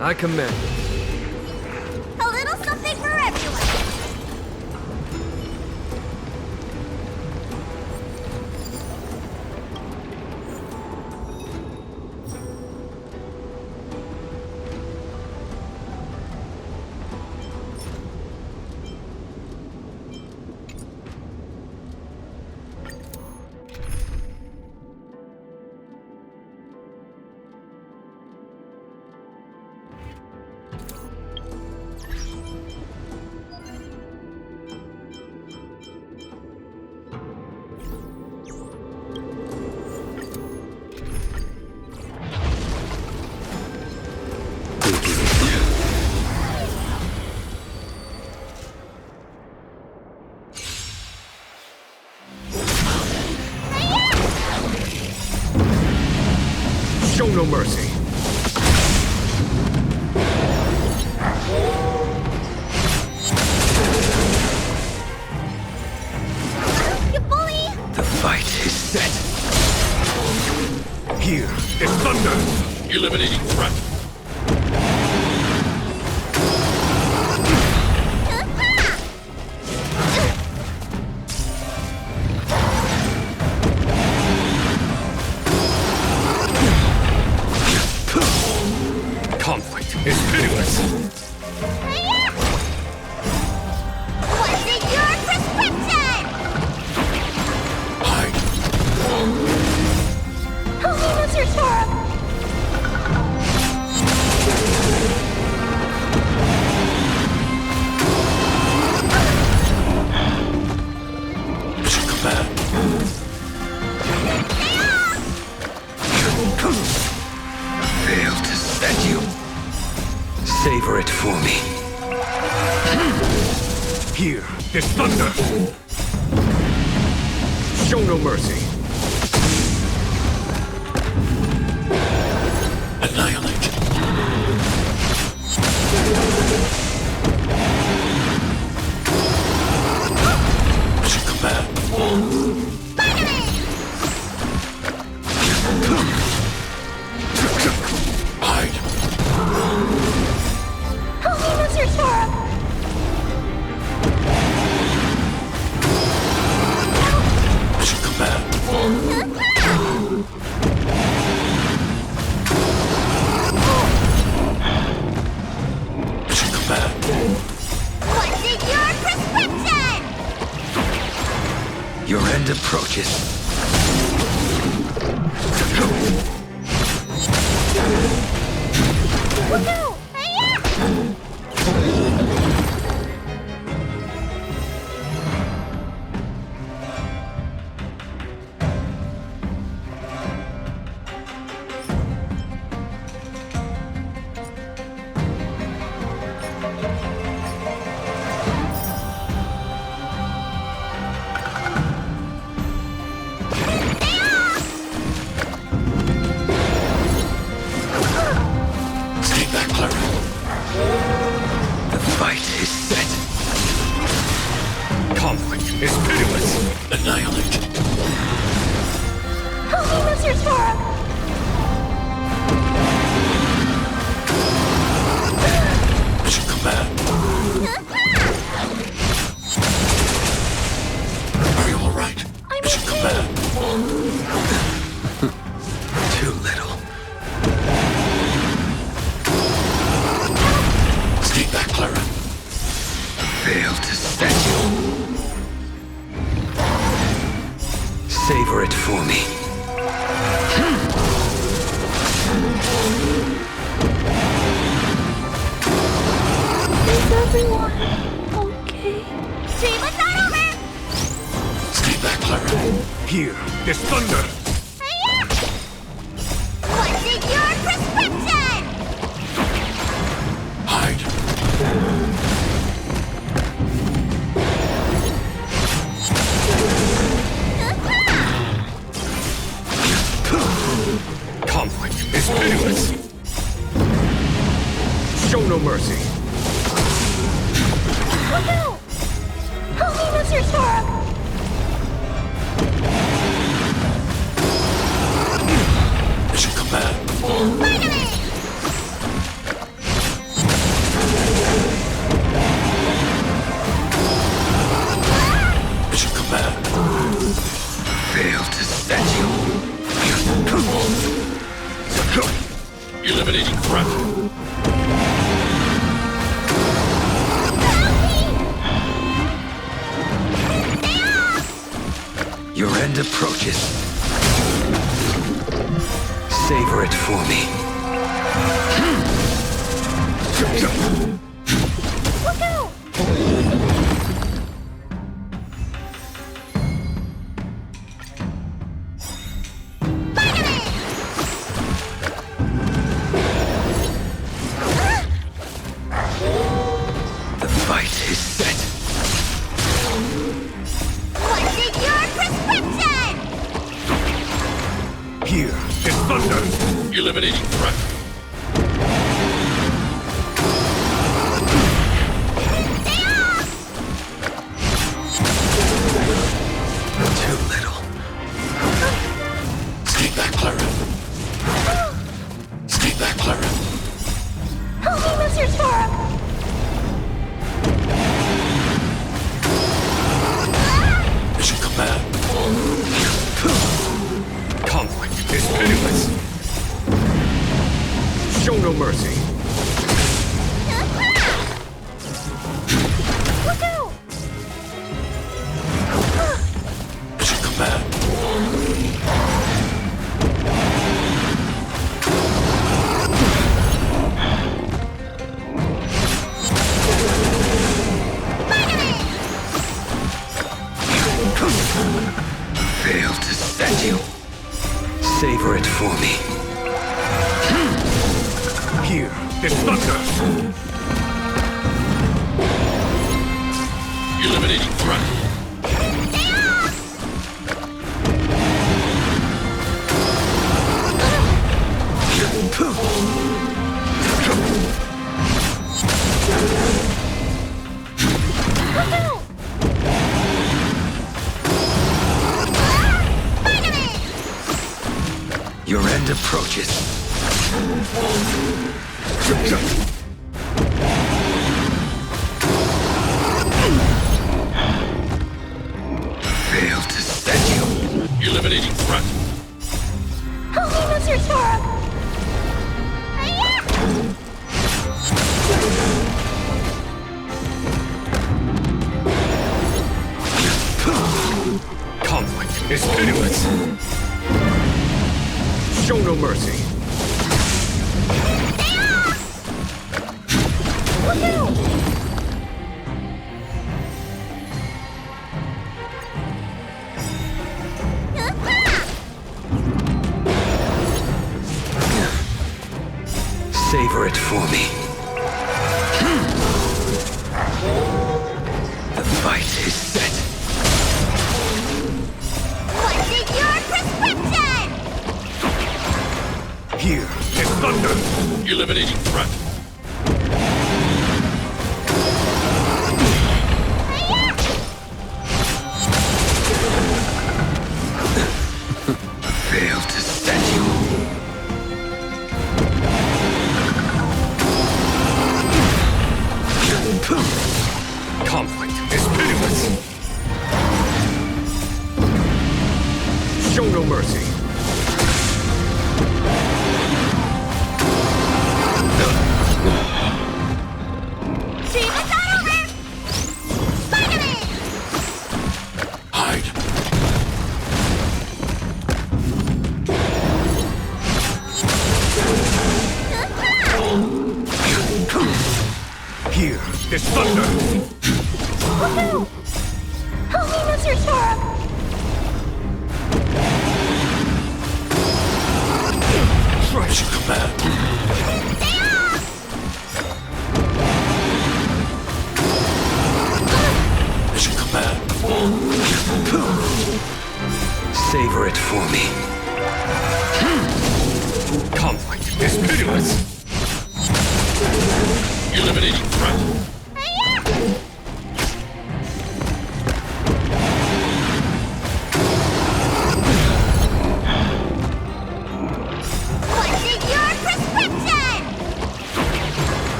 I commend. A little something for everyone. Show no mercy. You bully! The fight is set. Here is thunder. Eliminating threat. Conflict is pitiless. What's in your prescription? Hide. What's your storm? Command. Fail to set you. Savor it for me. Here is thunder. Show no mercy. Annihilate. Command. Hide. What's your storm? Command. Command. What's in your prescription? Your end approaches. Woohoo! Stay back, Clara. The fight is set. Conflict is pitiless. Annihilate. What's your storm? Command. Are you all right? I'm okay. Command. Too little. Stay back, Clara. Fail to set you. Savor it for me. Is everyone okay? Treatment's not over! Stay back, Clara. Here is thunder. What's in your prescription? Hide. Conflict is pitiless. Show no mercy. Woohoo! What's your storm? Command. Finally! Eliminating threat. Your end approaches. Savor it for me. The fight is set. What's in your prescription? Here is thunder. Eliminating threat. Too little. Stay back, Clara. Stay back, Clara. Help me, Mr. Toro. Mission command. Conflict is pitiless. Show no mercy. Look out! Mission command. Fail to set you. Savor it for me. Here is thunder. Eliminating threat. Your end approaches. Fail to set you. Eliminating threat. Help me, Mr. Toro. Conflict is pitiless. Show no mercy. Look out! Savor it for me. The fight is set. What's in your prescription? Here is thunder. Eliminating threat. Fail to set you. Conflict is pitiless. Show no mercy. Dream is not over! Spider-Man! Hide. Here is thunder. Look out! Help me, Mr. Toro. Mission command. Mission command. Savor it for me. Conflict is pitiless. Eliminating threat. What's in your prescription?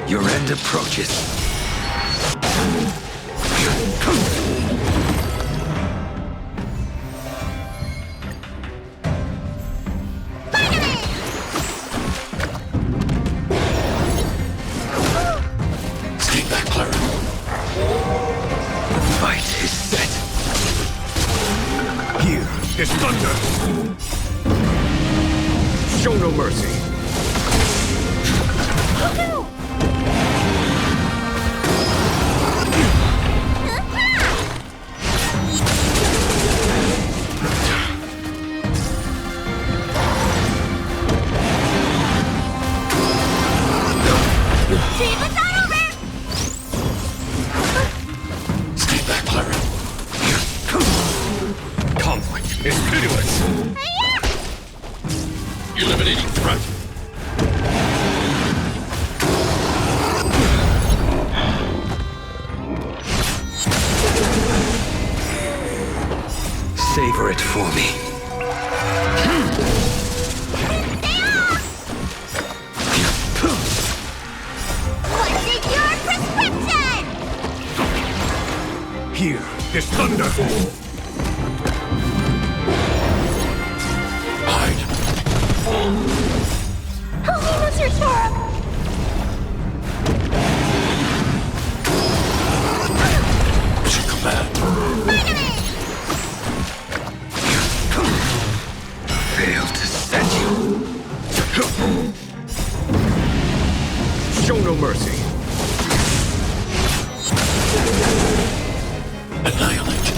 Your end approaches. thunder! Show no mercy! Stay back, Clara. Conflict is pitiless! Eliminating threat. Savor it for me. What's in your prescription? Here is thunder! Hide. Holy Mr. Storm! Mission command. Fail to set you. Show no mercy. Annihilate.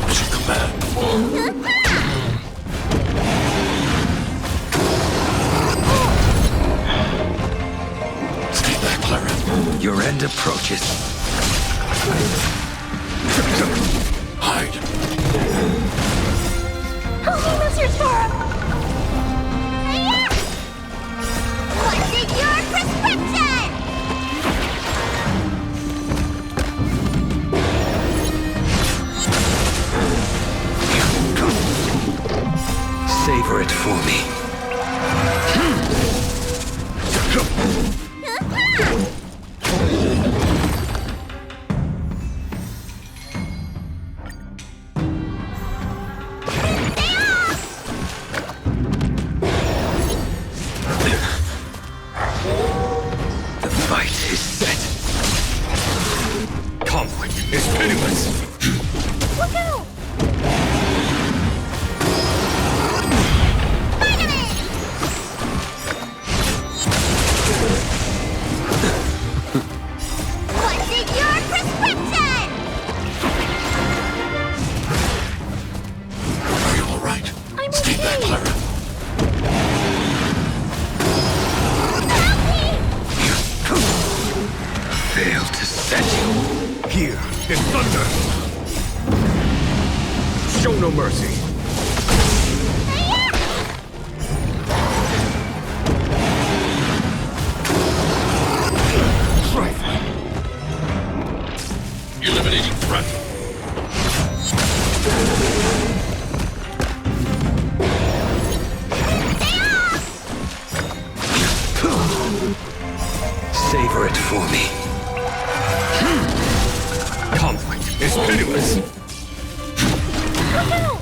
Mission command. Stay back, Clara. Your end approaches. Hide. Holy Mr. Storm! What's in your prescription? Savor it for me. The fight is set. Conflict is pitiless. Look out! What's in your prescription? Are you all right? I'm Stay back, okay. Clara. Fail to set you. Here is thunder. Show no mercy. Trifling. Eliminating threat. Savor it for me. Conflict is pitiless. Look out!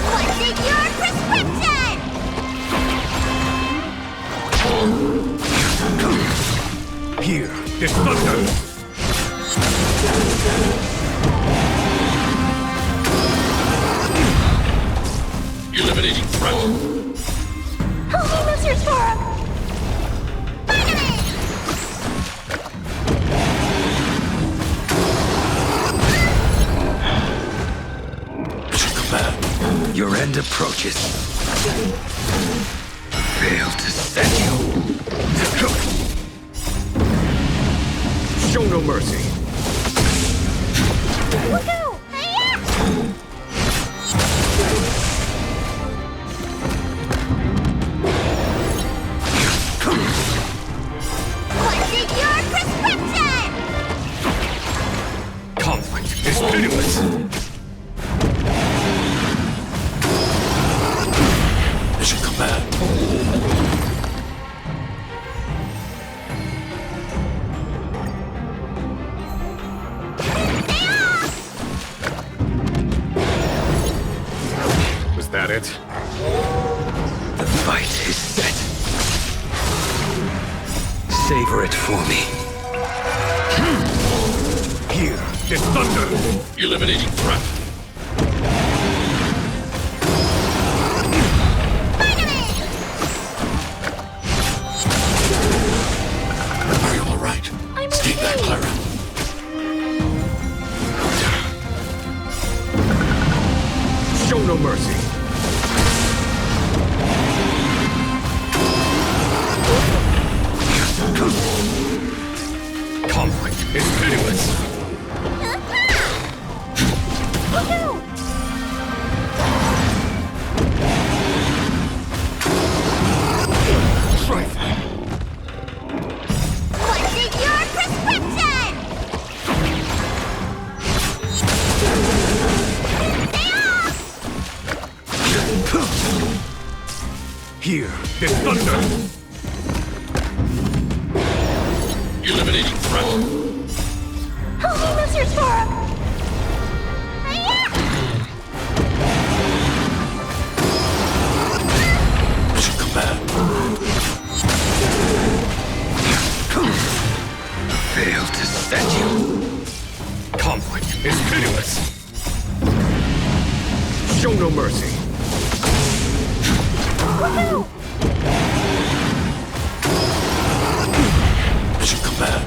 What's in your prescription? Here is thunder. Eliminating threat. Holy Mr. Storm! Mission command. Your end approaches. Fail to set you. Show no mercy. Look out! What's in your prescription? Conflict is pitiless. Mission command. Was that it? The fight is set. Savor it for me. Here, there's thunder! Eliminating threat. Are you all right? Stay back, Clara. Show no mercy! Conflict is pitiless! Trifling! What's in your prescription? Here, there's thunder! Eliminating threat. Holy Mr. Storm! Mission command. Failed to set you. Conflict is pitiless! Show no mercy! Mission command.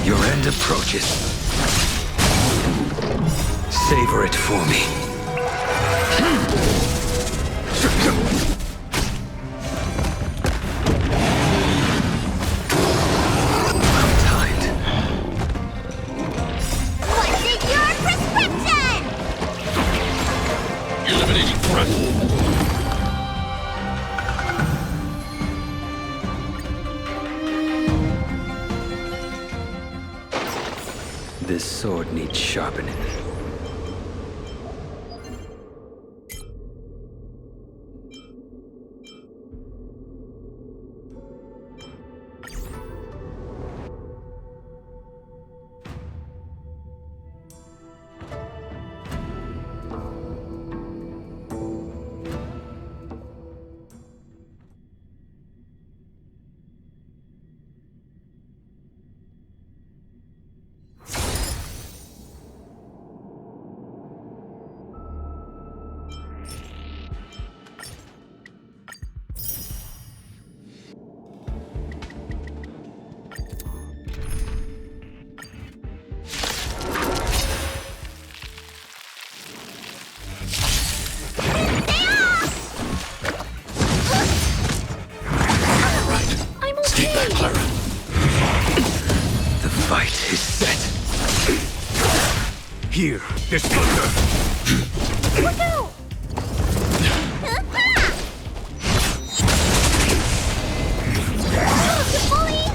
Your end approaches. Savor it for me. I'm tied. What's in your prescription? Eliminating threat. This sword needs sharpening. Stay back, Clara. The fight is set. Here, there's thunder!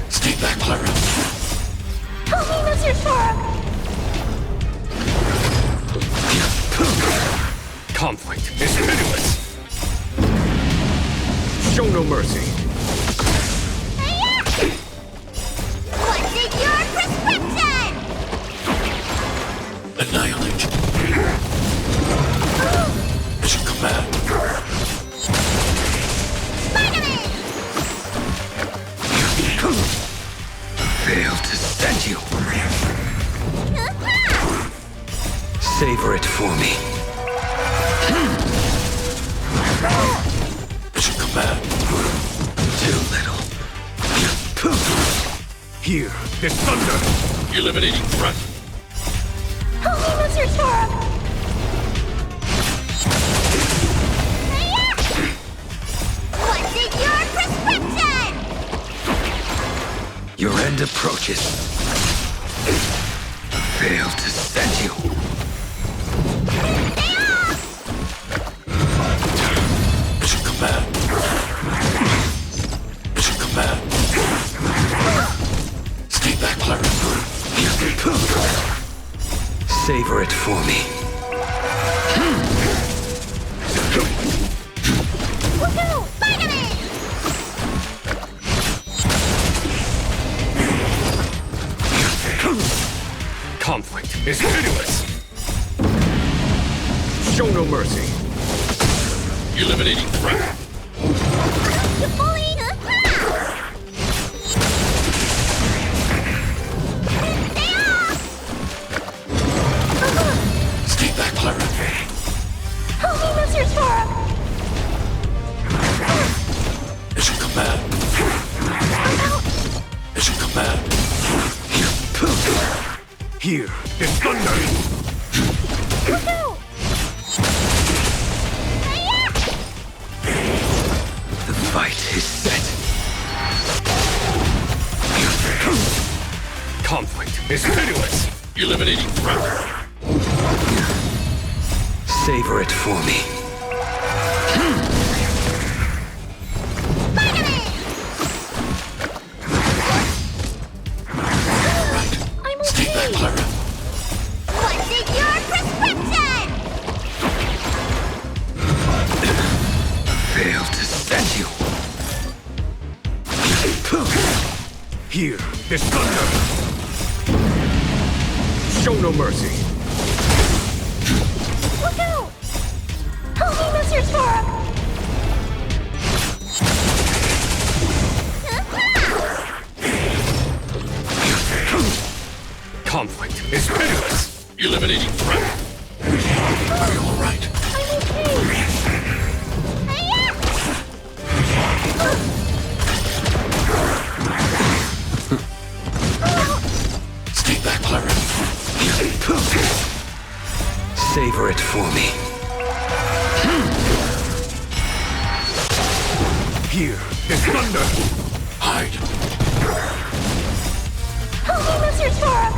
Stay back, Clara. Holy Mr. Storm! Conflict is pitiless! Show no mercy! What's in your prescription? Annihilate. Mission command. Failed to set you. Savor it for me. Mission command. Too little. Here, there's thunder! Eliminating threat. Holy Mr. Storm! What's in your prescription? Your end approaches. Failed to set you. Mission command. Mission command. Stay back, Clara. Savor it for me. Woohoo! Spider-Man! Conflict is pitiless! Show no mercy! Eliminating threat. You fully... Stay back, Clara. Help me, Mr. Sora! It's a command. It's a command. Here is thunder! Look out! The fight is set. Conflict is pitiless! Eliminating threat. Savor it for me. Right. I'm Stay back, okay! Clara. What's in your prescription? Fail to set you. Here is thunder! Show no mercy! Look out! Help me, Mr. Sora! Conflict is pitiless! Eliminating threat. Are you all right? I'm okay! Stay back, Clara. Savor it for me. Here is thunder! Hide. Help me, Mr. Sora!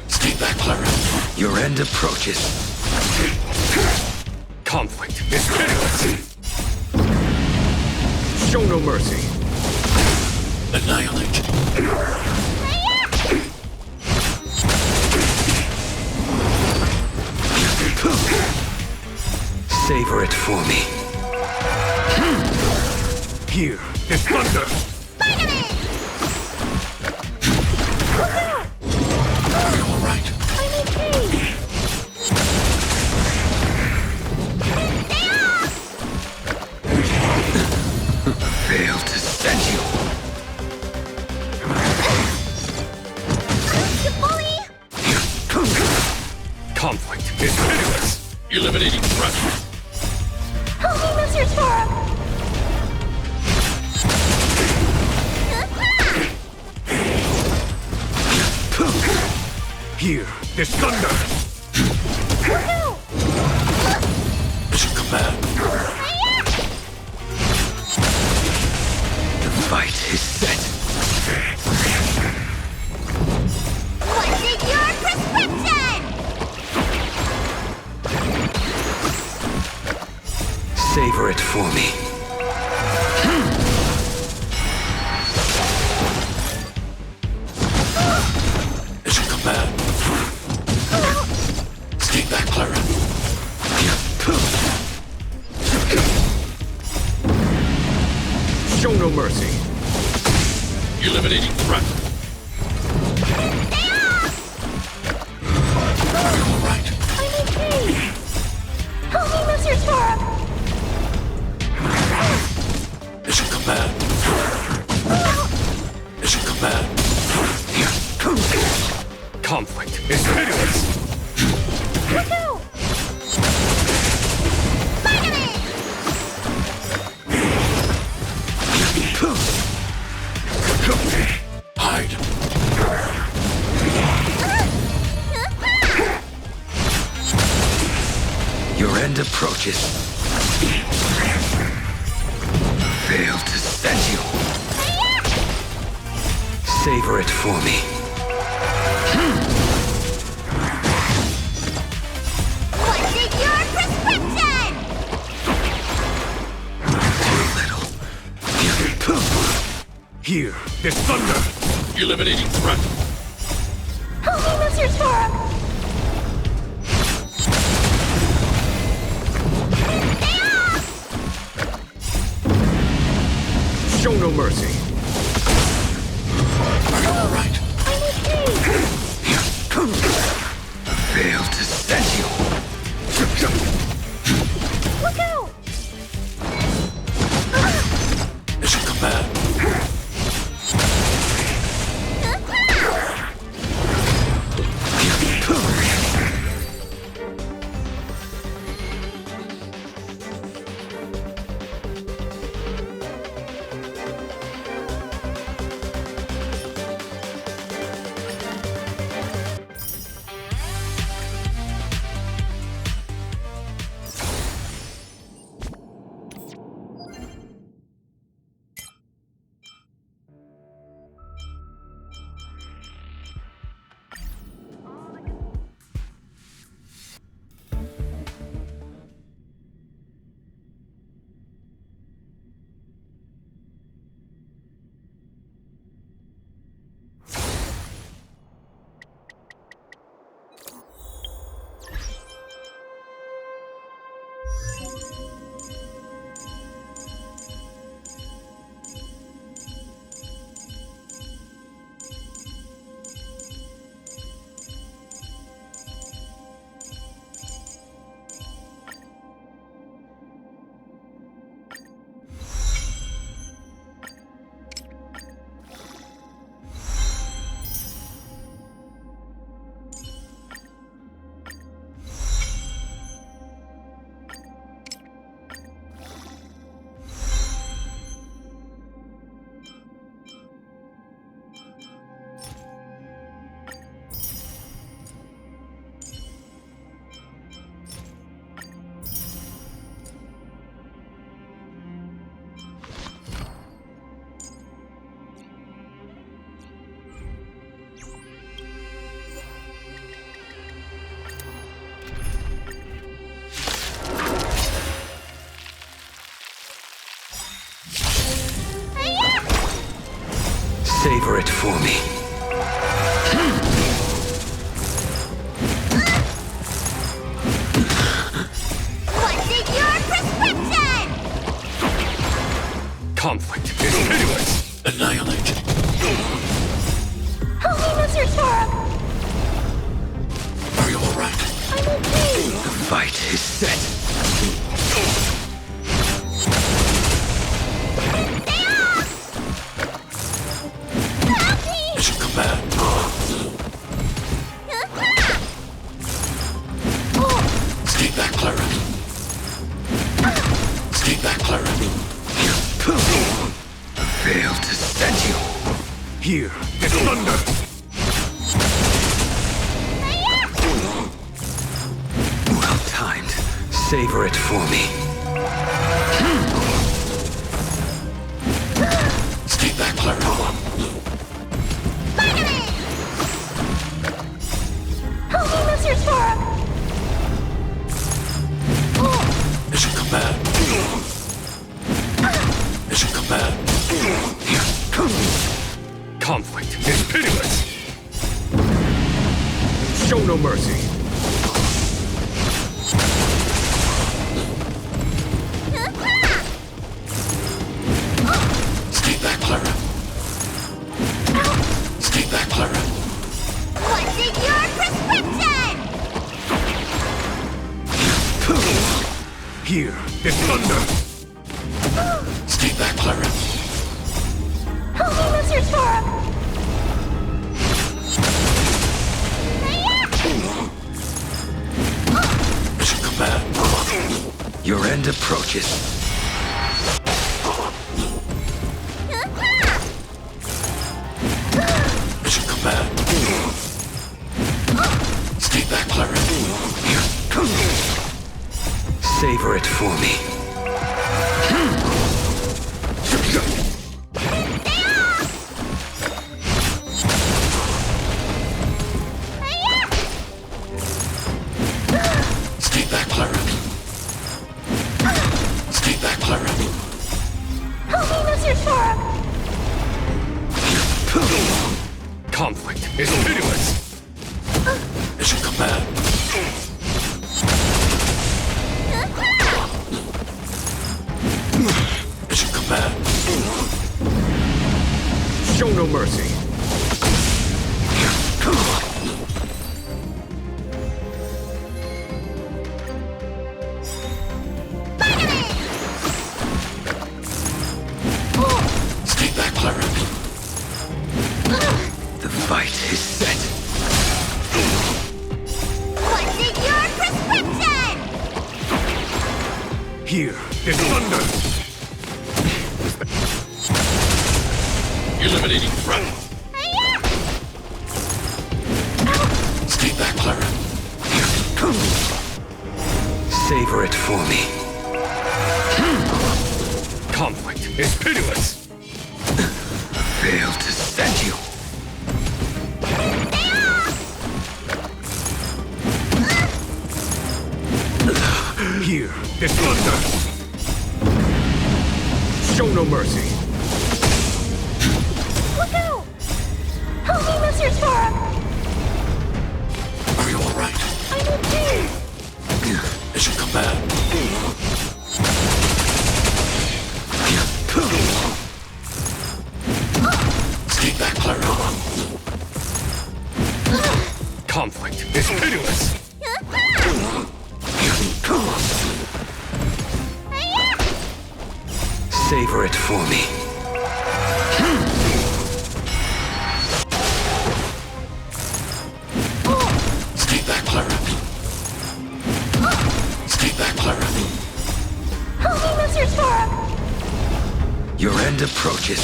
Stay back, Clara. Your end approaches. Conflict is pitiless! Show no mercy! Annihilate. Savor it for me. Here is thunder! Are you all right? I'm okay! Fail to set you. You fully... Conflict is pitiless! Eliminating threat. Help me, Mr. Sora! Here is thunder! Look out! It's a command. The fight is set. What's in your prescription? Savor it for me. It's a command. Stay back, Clara. Show no mercy! Eliminating threat. Are you all right? I'm okay! Help me, Mr. Sora! It's a command. It's a command. Conflict is pitiless! Look out! Hide. Your end approaches. Fail to set you. Savor it for me. What's in your prescription? Too little. Here is thunder! Eliminating threat. Help me, Mr. Sora! Show no mercy. Are you all right? I'm okay. Failed to set you. Look out! It's a command. Savor it for me. What's in your prescription? Conflict is pitiless. Annihilate. Help me, Mr. Storm. Are you all right? I'm okay. The fight is set. Stay off! Help me! It's a command. Stay back, Clara. Stay back, Clara. Failed to set you. Here is thunder. Well timed. Savor it for me. Stay back, Clara. Help me, Mr. Storm. It's a command. It's a command. Conflict is pitiless. Show no mercy. Stay back, Clara. Stay back, Clara. What's in your prescription? Here is thunder. Stay back, Clara. Help me, Mr. Storm. It's a command. Your end approaches. It's a command. Stay back, Clara. Savor it for me. Stay back, Clara. Stay back, Clara. Help me, Mr. Storm. Conflict is pitiless. It's a command. It's a command. no mercy. Stay back, Clara. The fight is set. What's in your prescription? Here is thunder. Eliminating threat. Hiya! Stay back, Clara. Savor it for me. Conflict is pitiless. Failed to set you. Here is thunder. Show no mercy. Look out! Help me, Mr. Storm! Are you alright? I'm okay! It should come back. Stay back, Clara. Conflict is pitiless. Savor it for me. Stay back, Clara. Stay back, Clara. Help me, Mr. Storm! Your end approaches.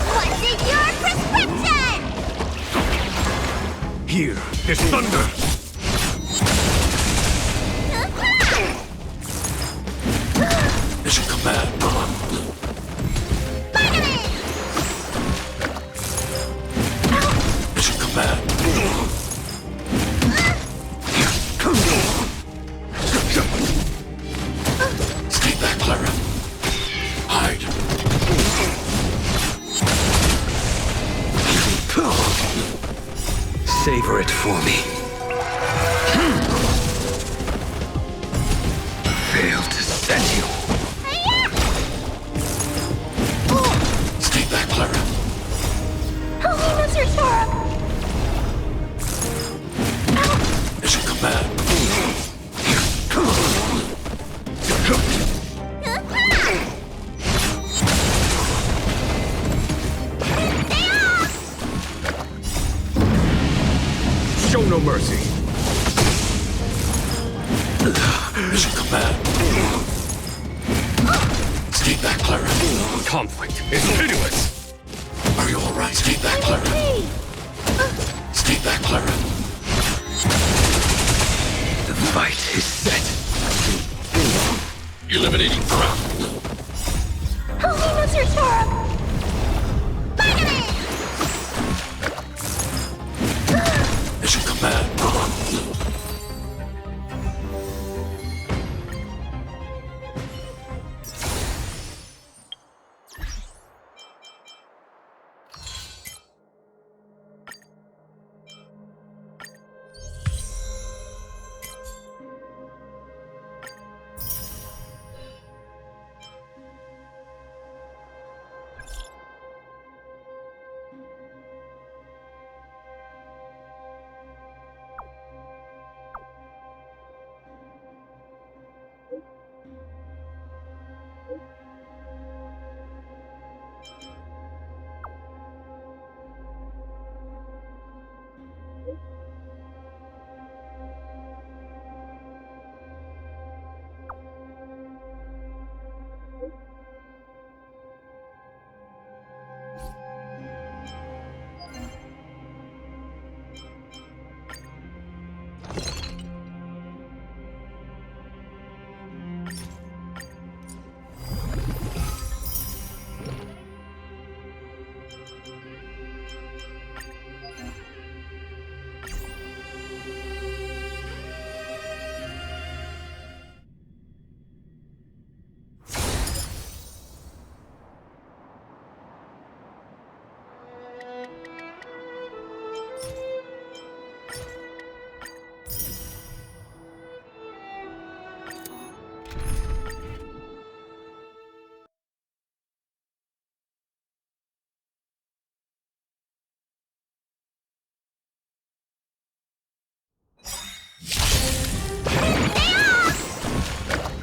What's in your prescription? Here is thunder. It should come back. It should come back. Stay back, Clara. Hide. Savor it for me. Failed to set you. Stay back, Clara. Help me, Mr. Storm! It should come back. Show no mercy. It should come back. Stay back, Clara. Conflict is pitiless. Are you alright? Stay back, Clara. Hey! Stay back, Clara. The fight is set. Eliminating threat. Help me, Mr. Storm! It should come back.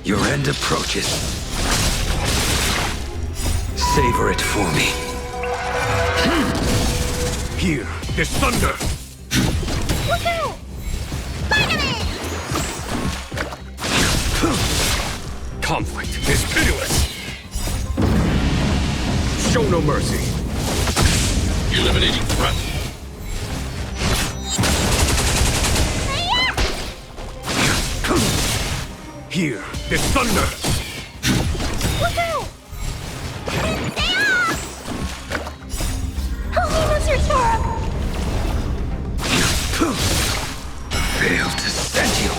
Your end approaches. Savor it for me. Here, this thunder! Look out! Spider-Man! Conflict is pitiless! Show no mercy! Eliminating threat. Here, this thunder! Look out! Stay off! Help me, Mr. Sora! Fail to send you.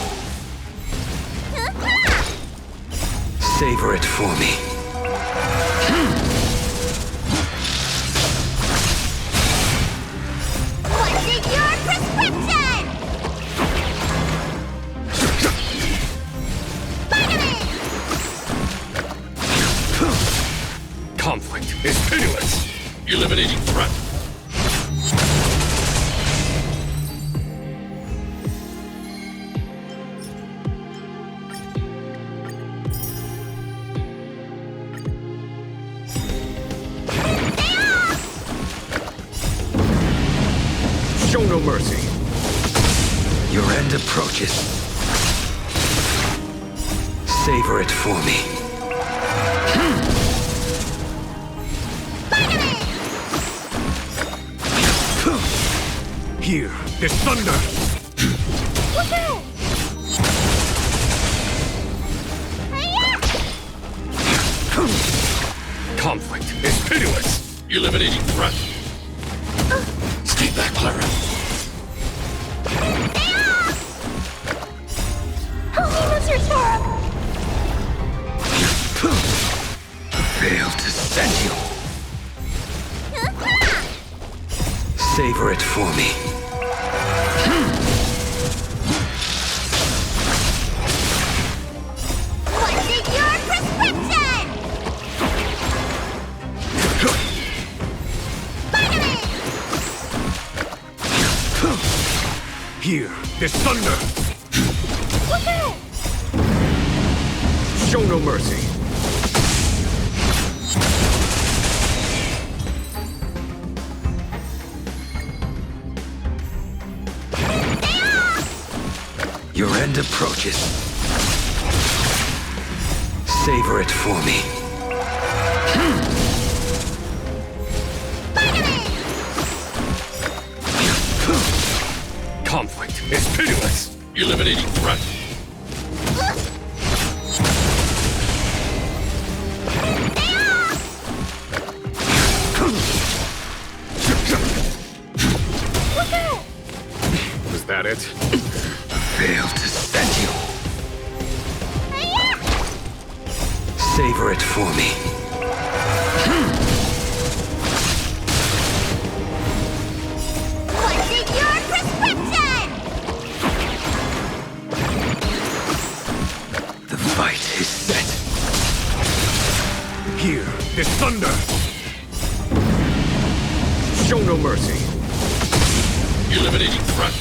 Savor it for me. What's in your prescription? Spider-Man! Conflict is pitiless! Eliminating threat. Show no mercy! Your end approaches. Savor it for me. Here, this thunder! Look out! Conflict is pitiless! Eliminating threat. Stay back, Clara. Help me, Mr. Sora! Fail to send you. Savor it for me. What's in your prescription? Spider-Man! Here, this thunder! Look out! Show no mercy! Your end approaches. Savor it for me. Conflict is pitiless! Eliminating threat. Look out! Was that it? Fail to send you. Savor it for me. What's in your prescription? The fight is set. Here, this thunder! Show no mercy! Eliminating threat.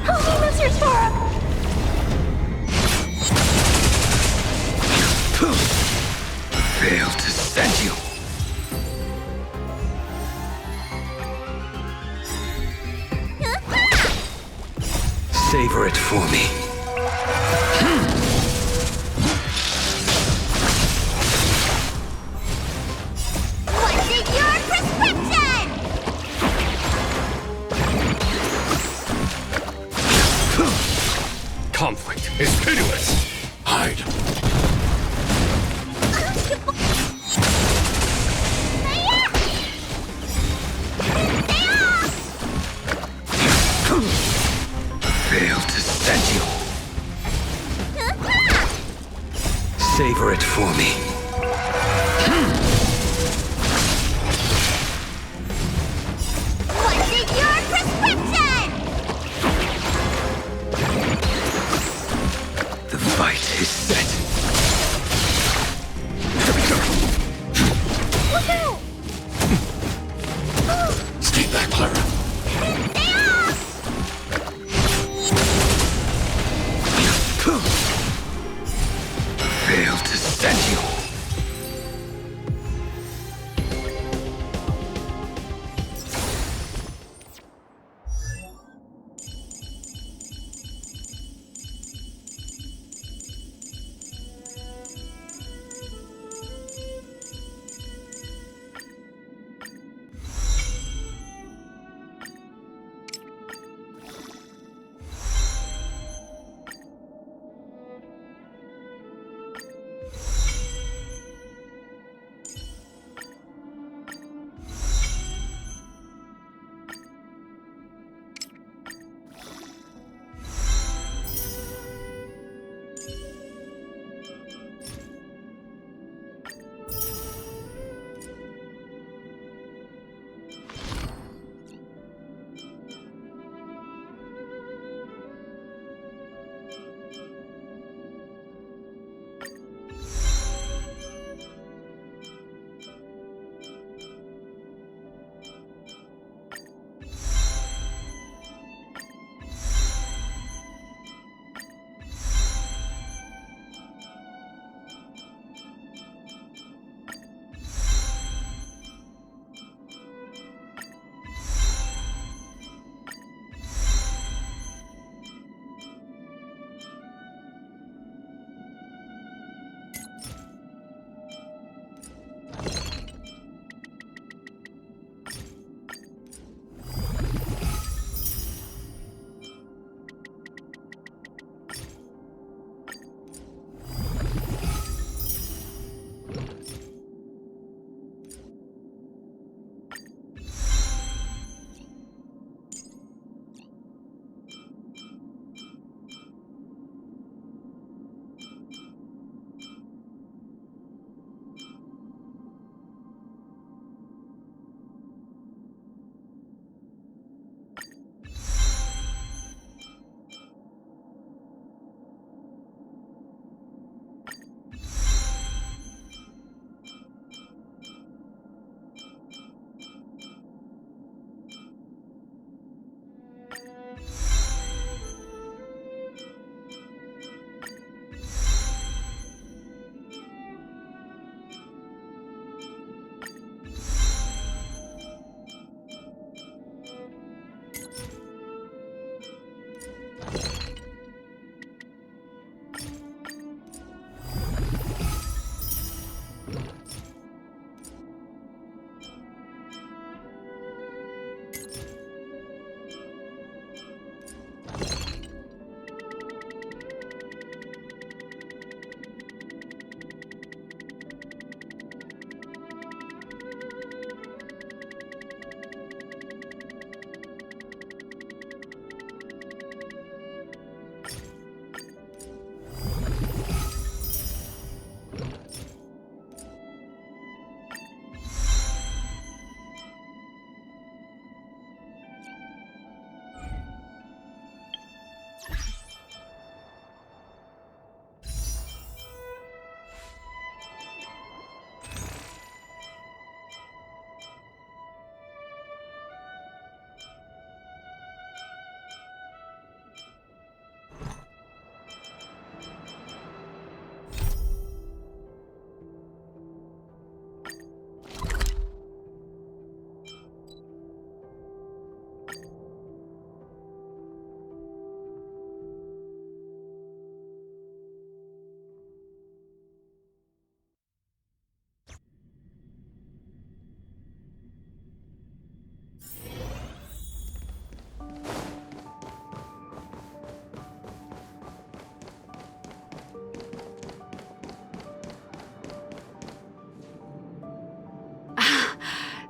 Help me, Mr. Sora! Fail to send you. Savor it for me. What's in your prescription? Conflict is pitiless! Hide. Fail to send you. Savor it for me. What's in your prescription? The fight is set. Look out! Stay back, Clara.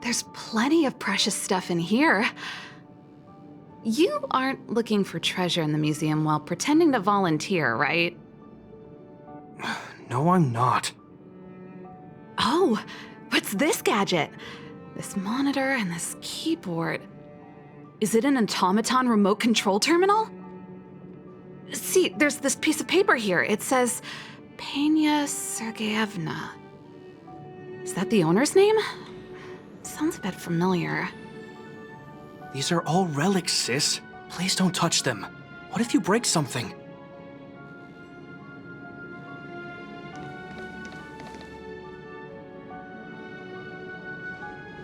There's plenty of precious stuff in here. You aren't looking for treasure in the museum while pretending to volunteer, right? No, I'm not. Oh, what's this gadget? This monitor and this keyboard. Is it an automaton remote control terminal? See, there's this piece of paper here. It says, Pena Sergeyevna. Is that the owner's name? Sounds a bit familiar. These are all relics, sis. Please don't touch them. What if you break something?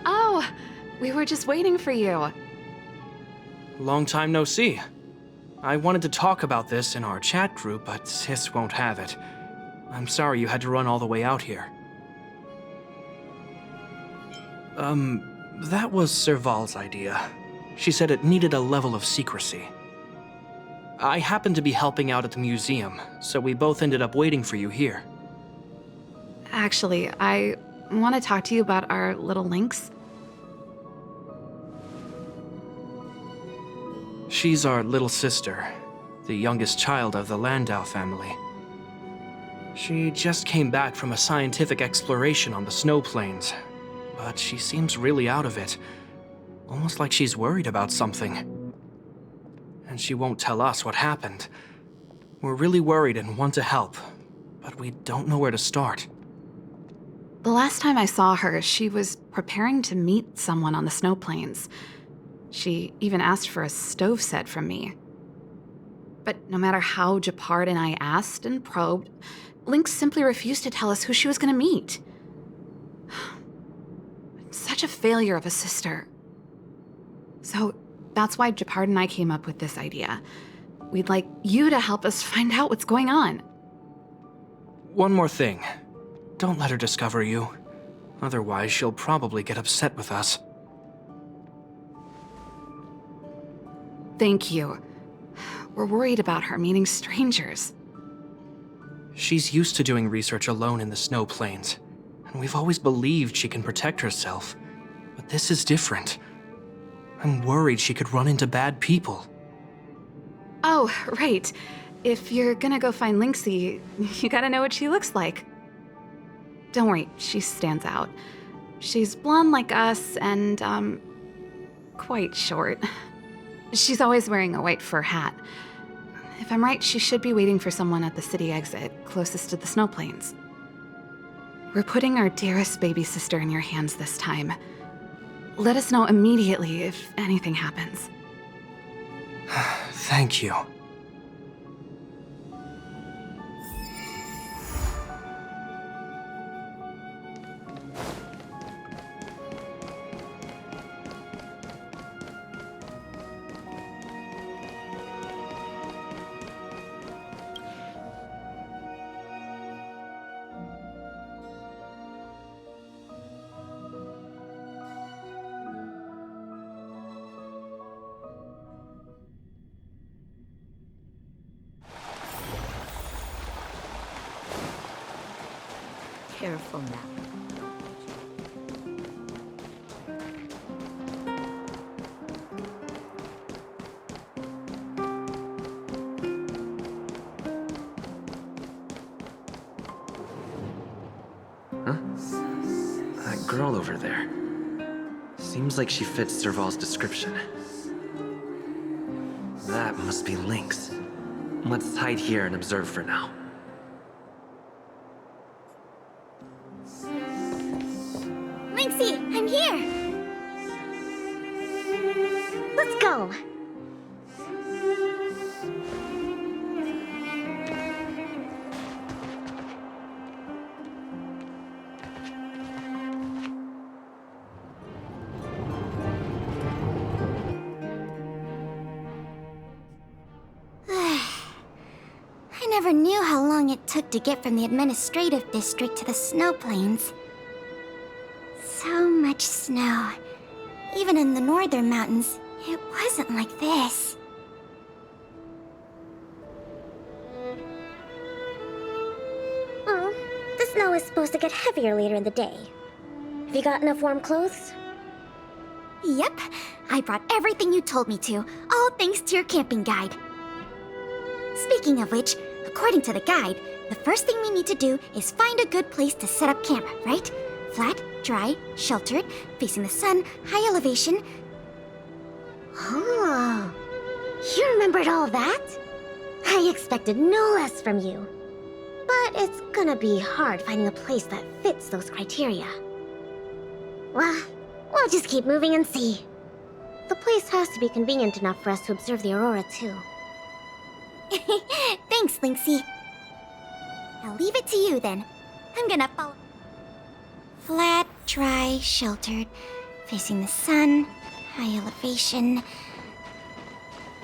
Oh, we were just waiting for you. Long time no see. I wanted to talk about this in our chat group, but sis won't have it. I'm sorry you had to run all the way out here. That was Serval's idea. She said it needed a level of secrecy. I happened to be helping out at the museum, so we both ended up waiting for you here. Actually, I want to talk to you about our little lynx. She's our little sister, the youngest child of the Landau family. She just came back from a scientific exploration on the snow plains, but she seems really out of it, almost like she's worried about something. And she won't tell us what happened. We're really worried and want to help, but we don't know where to start. The last time I saw her, she was preparing to meet someone on the snow plains. She even asked for a stove set from me. But no matter how Japard and I asked and probed, Lynx simply refused to tell us who she was going to meet. Such a failure of a sister. So that's why Japard and I came up with this idea. We'd like you to help us find out what's going on. One more thing. Don't let her discover you. Otherwise, she'll probably get upset with us. Thank you. We're worried about her meeting strangers. She's used to doing research alone in the snow plains, and we've always believed she can protect herself. But this is different. I'm worried she could run into bad people. Oh, right. If you're gonna go find Lynxie, you gotta know what she looks like. Don't worry, she stands out. She's blonde like us and, quite short. She's always wearing a white fur hat. If I'm right, she should be waiting for someone at the city exit, closest to the snow plains. We're putting our dearest baby sister in your hands this time. Let us know immediately if anything happens. Thank you. Careful now. Huh? That girl over there. Seems like she fits Serval's description. That must be Lynx. Let's hide here and observe for now. Lynxie, I'm here! Let's go! I never knew how long it took to get from the administrative district to the snow plains. So much snow. Even in the northern mountains, it wasn't like this. Oh, the snow is supposed to get heavier later in the day. Have you got enough warm clothes? Yep, I brought everything you told me to, all thanks to your camping guide. Speaking of which, according to the guide, the first thing we need to do is find a good place to set up camp, right? Flat, dry, sheltered, facing the sun, high elevation. Oh, you remembered all that? I expected no less from you. But it's gonna be hard finding a place that fits those criteria. Well, we'll just keep moving and see. The place has to be convenient enough for us to observe the aurora, too. Thanks, Lynxie. I'll leave it to you then. I'm gonna follow. Flat, dry, sheltered, facing the sun, high elevation.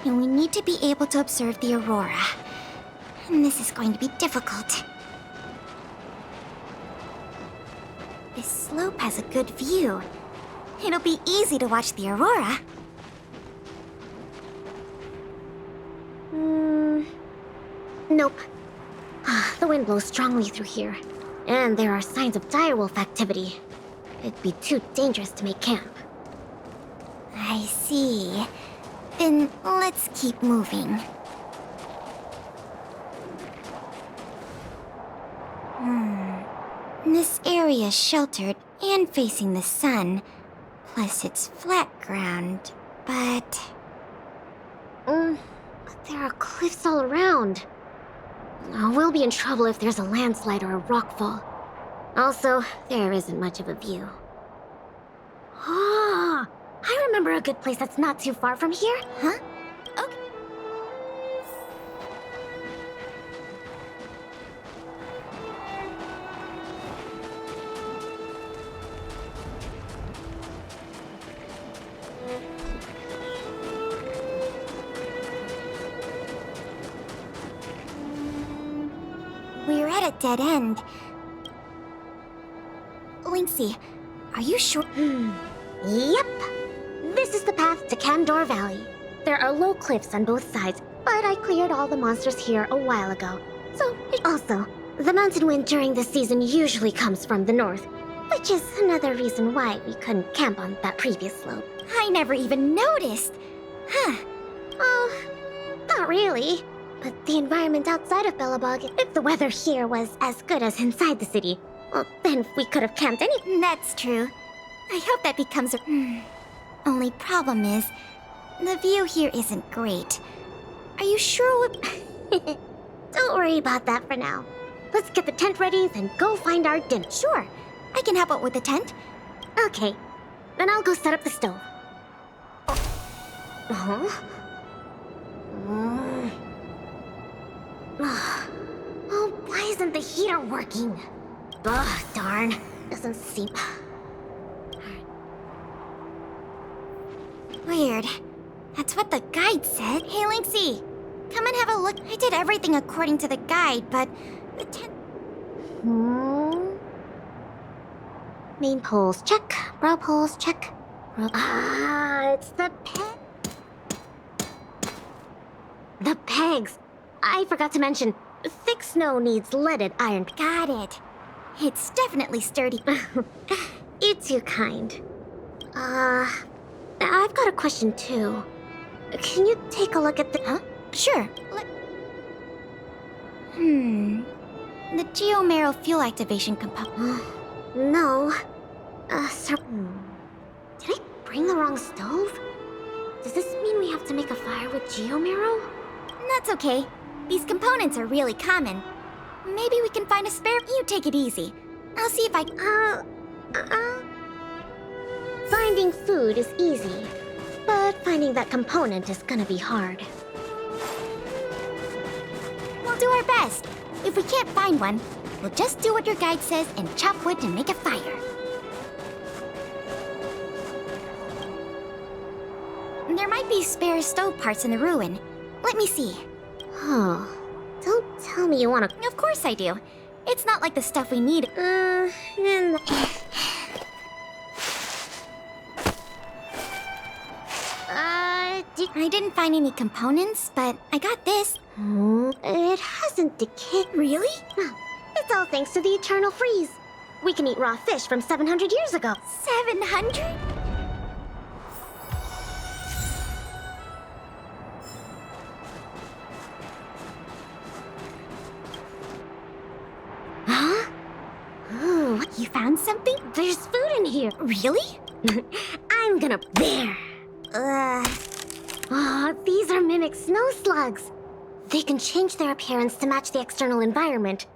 And we need to be able to observe the aurora. And this is going to be difficult. This slope has a good view. It'll be easy to watch the aurora. Nope. The wind blows strongly through here. And there are signs of direwolf activity. It'd be too dangerous to make camp. I see. Then let's keep moving. This area is sheltered and facing the sun. Plus it's flat ground, but... There are cliffs all around. We'll be in trouble if there's a landslide or a rockfall. Also, there isn't much of a view. Ah, I remember a good place that's not too far from here. Huh? Okay. We're at a dead end. Linksy, are you sure? Yep. This is the path to Candor Valley. There are low cliffs on both sides, but I cleared all the monsters here a while ago. So, also, the mountain wind during this season usually comes from the north, which is another reason why we couldn't camp on that previous slope. I never even noticed. Huh. Oh, not really. But the environment outside of Bellabog, if the weather here was as good as inside the city, well, then we could have camped any. That's true. I hope that becomes a... Only problem is, the view here isn't great. Are you sure Don't worry about that for now. Let's get the tent ready, then go find our dinner. Sure. I can help out with the tent. Okay. Then I'll go set up the stove. Huh? Oh, why isn't the heater working? Ugh, darn. Doesn't seem... Weird. That's what the guide said. Hey, Linksy, come and have a look. I did everything according to the guide, but the tent... Main poles, check. Brow poles, check. It's the peg. The pegs. I forgot to mention, thick snow needs leaded iron. Got it. It's definitely sturdy. It's you kind. I've got a question too. Can you take a look at the... Huh? Sure. The Geomero fuel activation component. No. Sir... Did I bring the wrong stove? Does this mean we have to make a fire with Geomero? That's okay. These components are really common. Maybe we can find a spare... You take it easy. I'll see if I... Finding food is easy, but finding that component is gonna be hard. We'll do our best. If we can't find one, we'll just do what your guide says and chop wood to make a fire. There might be spare stove parts in the ruin. Let me see. Oh, don't tell me you wanna... Of course I do. It's not like the stuff we need. I didn't find any components, but I got this. It hasn't decayed. Really? It's all thanks to the eternal freeze. We can eat raw fish from 700 years ago. 700? Huh? Ooh, You found something? there's food in here. Really? I'm gonna... There! Oh, these are mimic snow slugs. They can change their appearance to match the external environment.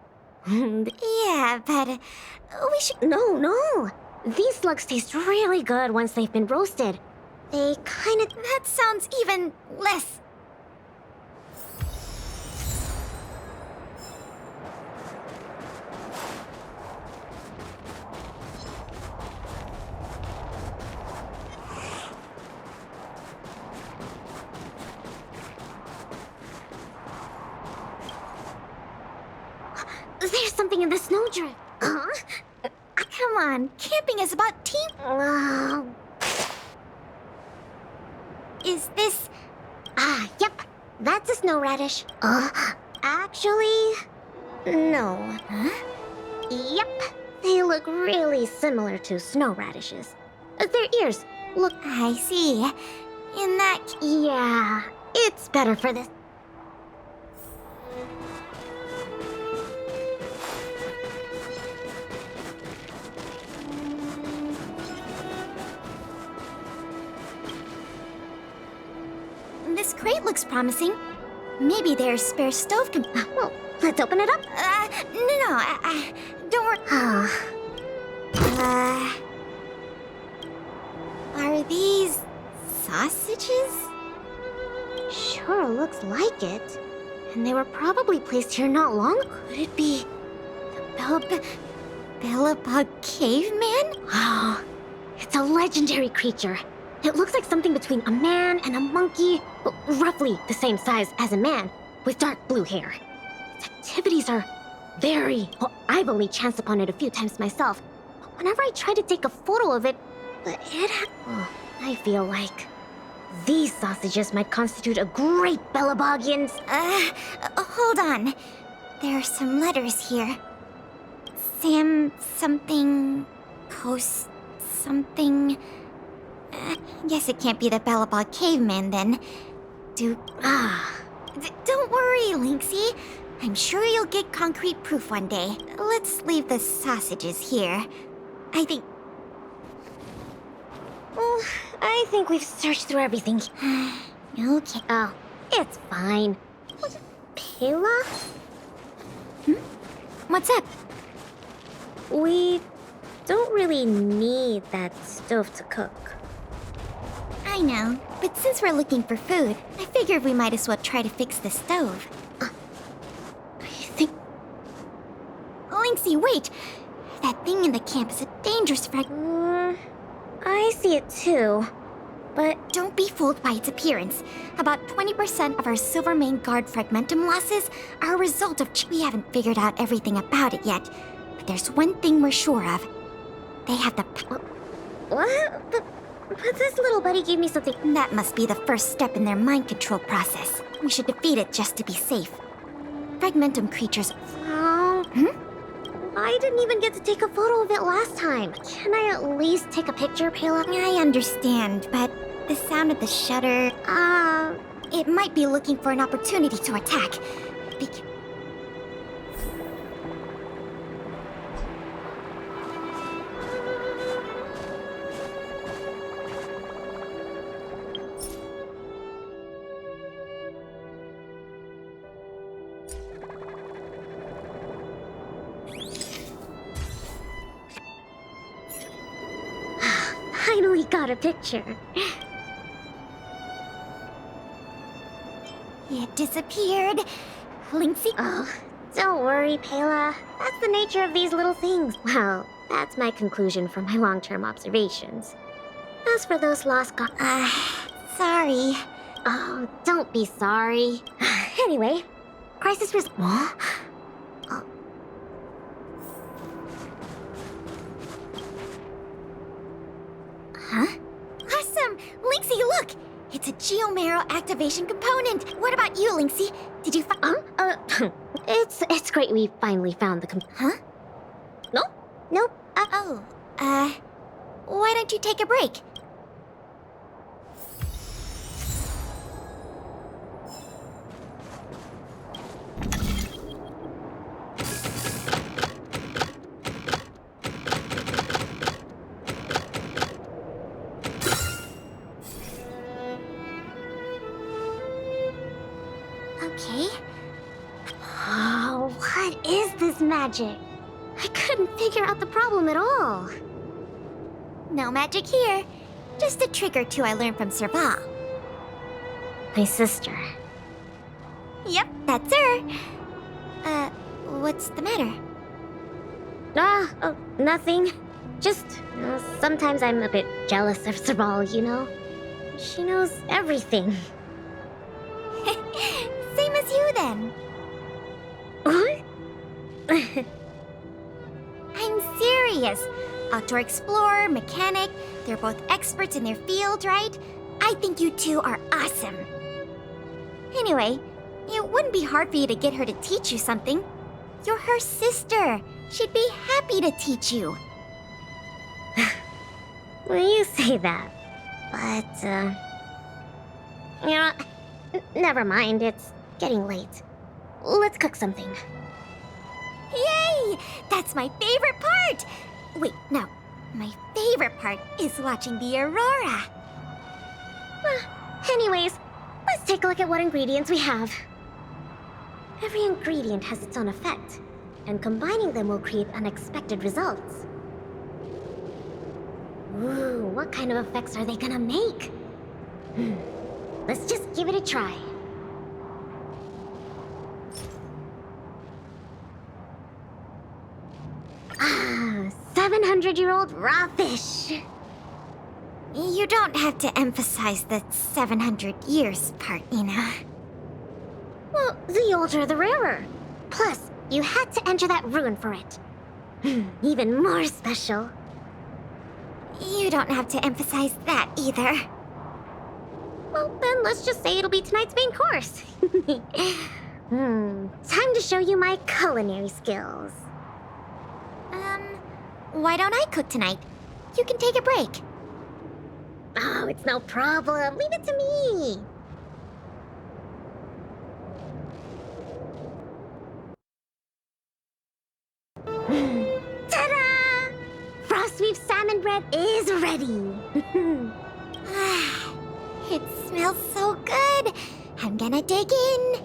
Yeah, but we should... No. These slugs taste really good once they've been roasted. They kind of... That sounds even less... There's something in the snowdrift. Huh? Come on, camping is about team... Is this... Yep. That's a snow radish. Actually... No. Huh? Yep. They look really similar to snow radishes. Their ears look... I see. In that... Yeah. It's better for this. This crate looks promising. Maybe there's spare stove Well, let's open it up. No. Don't more. Are these sausages? Sure looks like it. And they were probably placed here not long ago. Could it be The Bellabog caveman? Oh, it's a legendary creature. It looks like something between a man and a monkey, roughly the same size as a man, with dark blue hair. Its activities are very... Well, I've only chanced upon it a few times myself. But whenever I try to take a photo of it, I feel like these sausages might constitute a great Bellabogian's... Hold on. There are some letters here. Sam something... Coast something... guess it can't be the Bellabog caveman then. Don't worry, Lynxie. I'm sure you'll get concrete proof one day. Let's leave the sausages here. I think we've searched through everything. Okay. Oh, it's fine. Pela? What's up? We don't really need that stove to cook. I know, but since we're looking for food, I figured we might as well try to fix the stove. I think... Lynxie, wait! That thing in the camp is a dangerous I see it too. But don't be fooled by its appearance. About 20% of our Silvermane Guard fragmentum losses are a result of... We haven't figured out everything about it yet, but there's one thing we're sure of. They have the... What? But this little buddy gave me something... That must be the first step in their mind control process. We should defeat it just to be safe. Fragmentum creatures... Oh... I didn't even get to take a photo of it last time. Can I at least take a picture, Pela? I understand, but the sound of the shutter... It might be looking for an opportunity to attack. Finally got a picture. It disappeared. Lynxie... Oh, don't worry, Pela. That's the nature of these little things. Well, that's my conclusion from my long-term observations. As for those lost sorry. Oh, don't be sorry. Anyway, crisis Huh? Awesome! Lynxie, look! It's a Geomarrow activation component. What about you, Lynxie? Did you find... It's great we finally found the Huh? Nope. Why don't you take a break? Okay. Oh, what is this magic? I couldn't figure out the problem at all. No magic here. Just a trick or two I learned from Serval. My sister. Yep, that's her. What's the matter? Nothing. Just, sometimes I'm a bit jealous of Serval, you know? She knows everything. Same as you, then. What? I'm serious. Outdoor explorer, mechanic, they're both experts in their field, right? I think you two are awesome. Anyway, it wouldn't be hard for you to get her to teach you something. You're her sister. She'd be happy to teach you. Well, you say that. But, never mind. It's getting late. Let's cook something. Yay! That's my favorite part! Wait, no. My favorite part is watching the aurora. Anyways, let's take a look at what ingredients we have. Every ingredient has its own effect, and combining them will create unexpected results. Ooh, what kind of effects are they gonna make? Let's just give it a try. Ah, 700-year-old raw fish. You don't have to emphasize the 700 years part, you know. Well, the older the rarer. Plus, you had to enter that rune for it. Even more special. You don't have to emphasize that either. Well, then let's just say it'll be tonight's main course. Time to show you my culinary skills. Why don't I cook tonight? You can take a break. Oh, it's no problem. Leave it to me. Ta-da! Frost Sweep salmon bread is ready. It smells so good. I'm gonna dig in.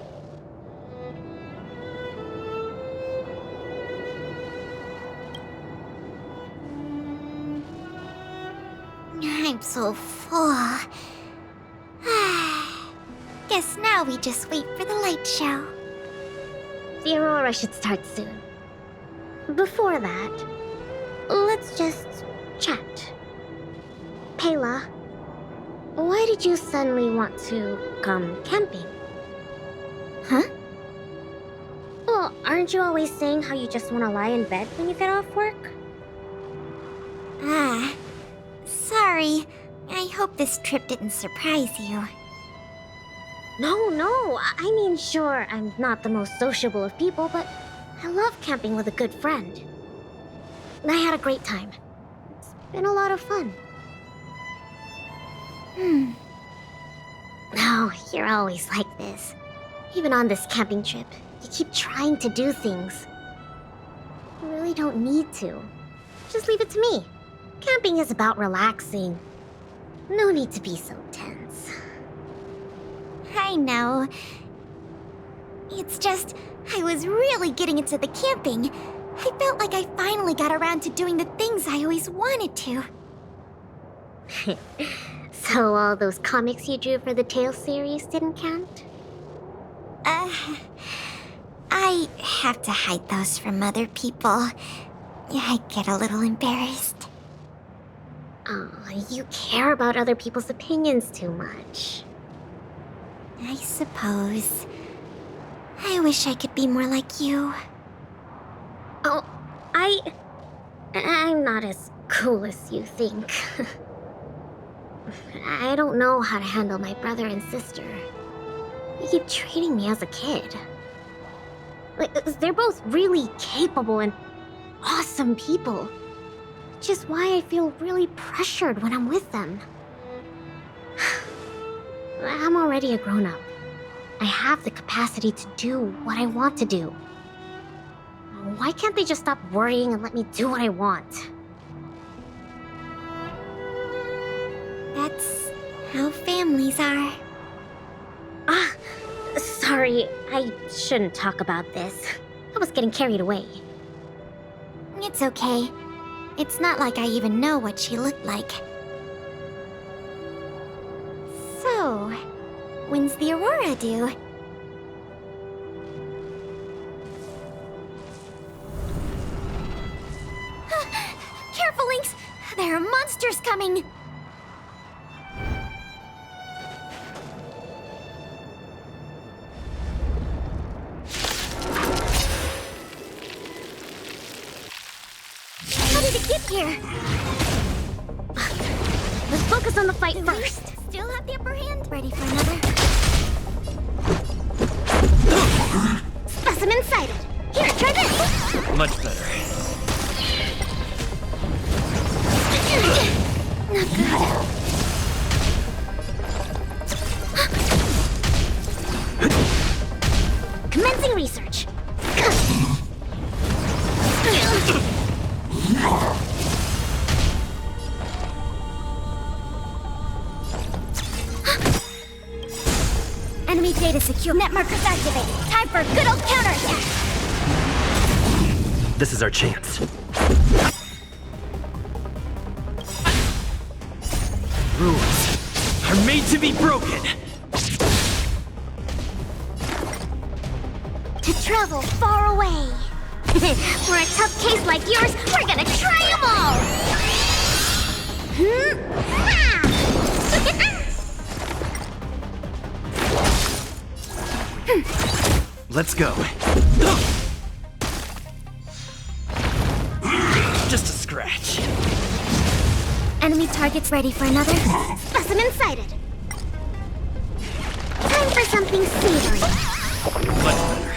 I'm so full. Guess now we just wait for the light show. The aurora should start soon. Before that, let's just chat. Pela, why did you suddenly want to come camping? Huh? Well, aren't you always saying how you just want to lie in bed when you get off work? Sorry. I hope this trip didn't surprise you. No. I mean, sure, I'm not the most sociable of people, but I love camping with a good friend. I had a great time. It's been a lot of fun. Oh, you're always like this. Even on this camping trip, you keep trying to do things. You really don't need to. Just leave it to me. Camping is about relaxing. No need to be so tense. I know. It's just, I was really getting into the camping. I felt like I finally got around to doing the things I always wanted to. So all those comics you drew for the Tales series didn't count? I have to hide those from other people. I get a little embarrassed. Oh, you care about other people's opinions too much. I suppose. I wish I could be more like you. Oh, I'm not as cool as you think. I don't know how to handle my brother and sister. They keep treating me as a kid. Like, they're both really capable and awesome people. Which is why I feel really pressured when I'm with them. I'm already a grown-up. I have the capacity to do what I want to do. Why can't they just stop worrying and let me do what I want? That's how families are. Sorry, I shouldn't talk about this. I was getting carried away. It's okay. It's not like I even know what she looked like. So, when's the aurora due? Careful, Lynx! There are monsters coming! How did it get here? Let's focus on the fight first. Still have the upper hand? Ready for another? Specimen sighted. Here, try this. Much better. Not good. Commencing research. Enemy data secure. Net markers activated. Time for a good old counterattack. This is our chance. Rules are made to be broken. To travel far away. For a tough case like yours, we're gonna try them all! Let's go. Just a scratch. Enemy targets ready for another. Specimen sighted. Time for something savory. Much better.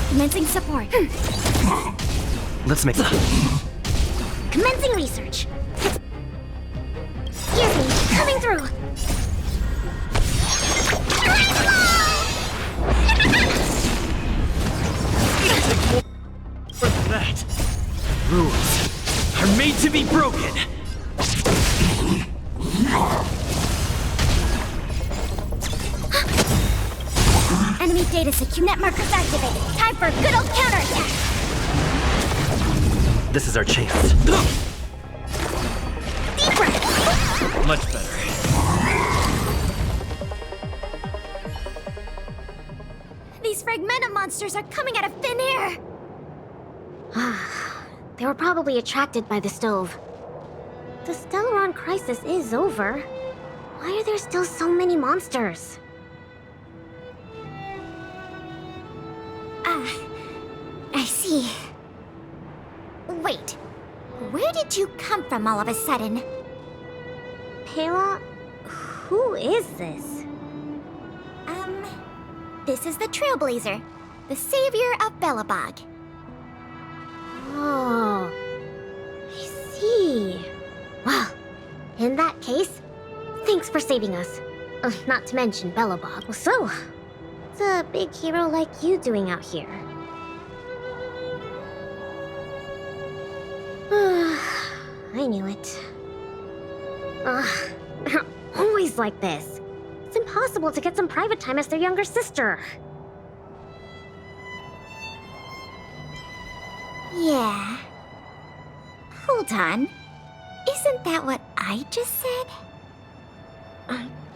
Commencing support. Let's make Commencing research. Excuse me, coming through. What's that? Rules are made to be broken. Enemy data secure. Net markers activated. Time for a good old counterattack. This is our chance. Deep breath. Much better. These fragmented monsters are coming out of thin air. They were probably attracted by the stove. The Stellaron crisis is over. Why are there still so many monsters? I see. Wait, where did you come from all of a sudden? Pela, who is this? This is the Trailblazer, the savior of Belobog. Oh, I see. Well, in that case, thanks for saving us. Not to mention Belobog. So, what's a big hero like you doing out here? I knew it. They're always like this. It's impossible to get some private time as their younger sister. Yeah. Hold on. Isn't that what I just said?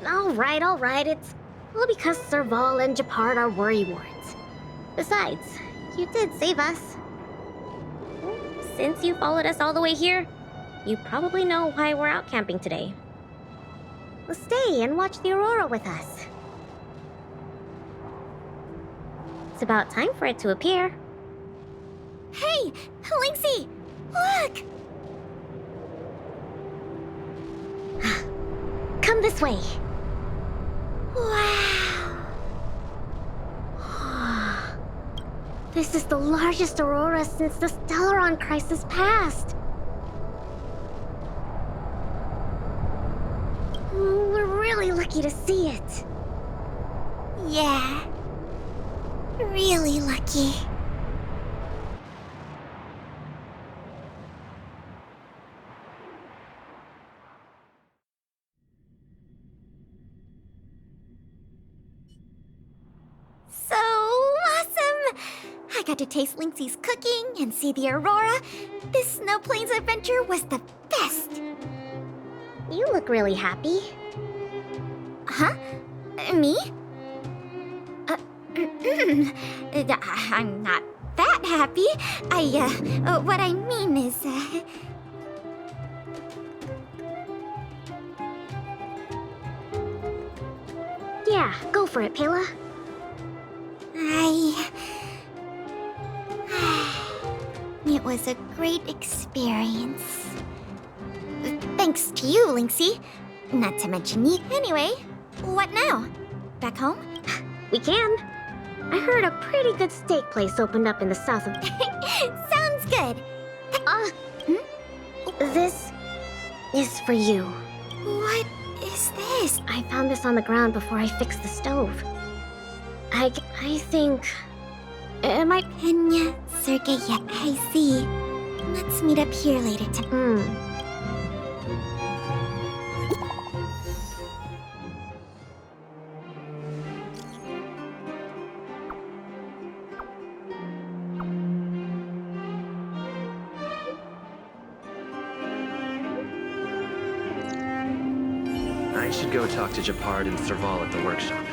All right. It's all because Serval and Japard are worrywarts. Besides, you did save us. Since you followed us all the way here, you probably know why we're out camping today. Well, stay and watch the aurora with us. It's about time for it to appear. Hey, Linksy! Look! Come this way. Wow! This is the largest aurora since the Stellaron crisis passed. We're really lucky to see it. Yeah. Really lucky. So awesome! I got to taste Linksy's cooking and see the aurora. This Snow Plains adventure was the best! You look really happy. Huh? Me? I'm not that happy. What I mean is, Yeah, go for it, Pela. It was a great experience. Thanks to you, Linksy. Not to mention you. Anyway, what now? Back home? We can. I heard a pretty good steak place opened up in the south of... Sounds good. This is for you. What is this? I found this on the ground before I fixed the stove. I think... It might... Enya, Sergei, yeah, I see. Let's meet up here later I should go talk to Japard and Serval at the workshop.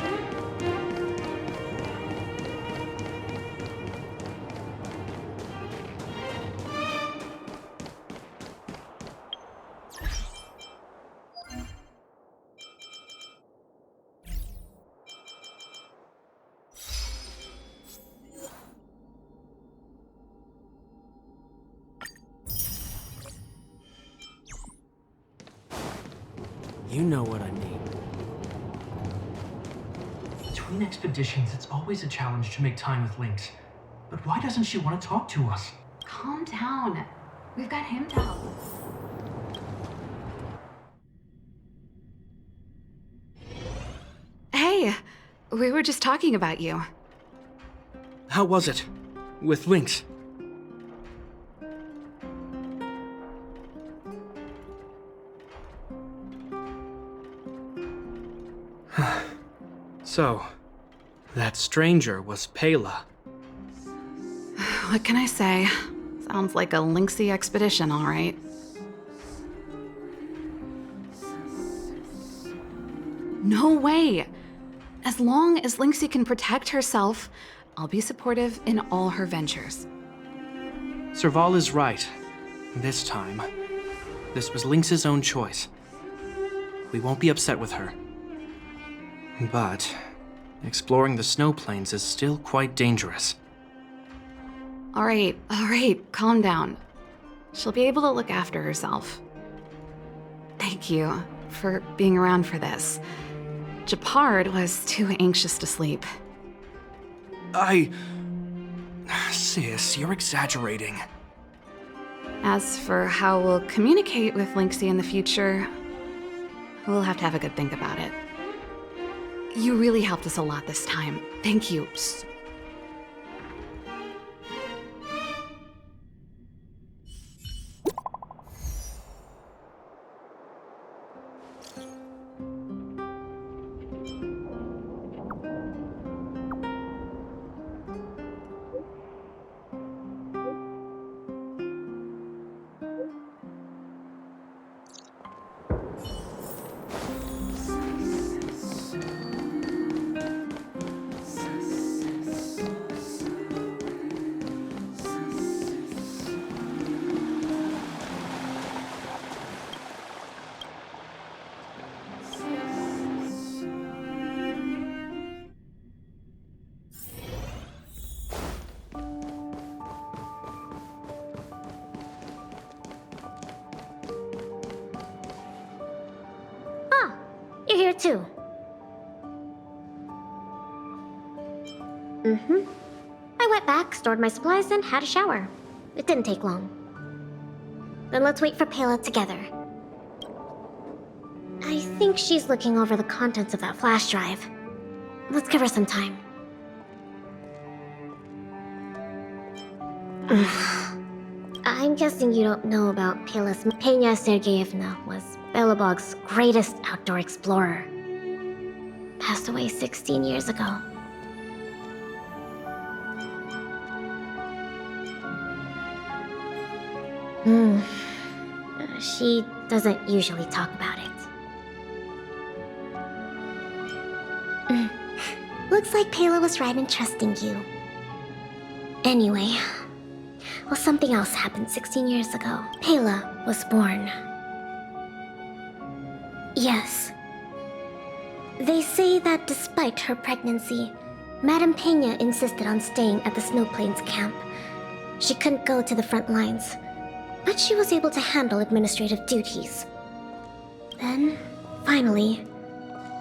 You know what I mean. Between expeditions, it's always a challenge to make time with Lynx. But why doesn't she want to talk to us? Calm down. We've got him to help. Hey, we were just talking about you. How was it? With Lynx? So, that stranger was Pela. What can I say? Sounds like a lynxy expedition, all right. No way! As long as Lynxie can protect herself, I'll be supportive in all her ventures. Serval is right. This time, this was Lynx's own choice. We won't be upset with her. But exploring the snow plains is still quite dangerous. All right, calm down. She'll be able to look after herself. Thank you for being around for this. Japard was too anxious to sleep. Sis, you're exaggerating. As for how we'll communicate with Lynxie in the future, we'll have to have a good think about it. You really helped us a lot this time. Thank you. You're here too. I went back, stored my supplies, and had a shower. It didn't take long. Then let's wait for Pela together. I think she's looking over the contents of that flash drive. Let's give her some time. I'm guessing you don't know about Pela's. Pena Sergeyevna was Belobog's greatest outdoor explorer. Passed away 16 years ago. She doesn't usually talk about it. Looks like Pela was right in trusting you. Anyway, well, something else happened 16 years ago. Pela was born. Yes. They say that despite her pregnancy, Madame Pena insisted on staying at the Snow Plains camp. She couldn't go to the front lines, but she was able to handle administrative duties. Then, finally,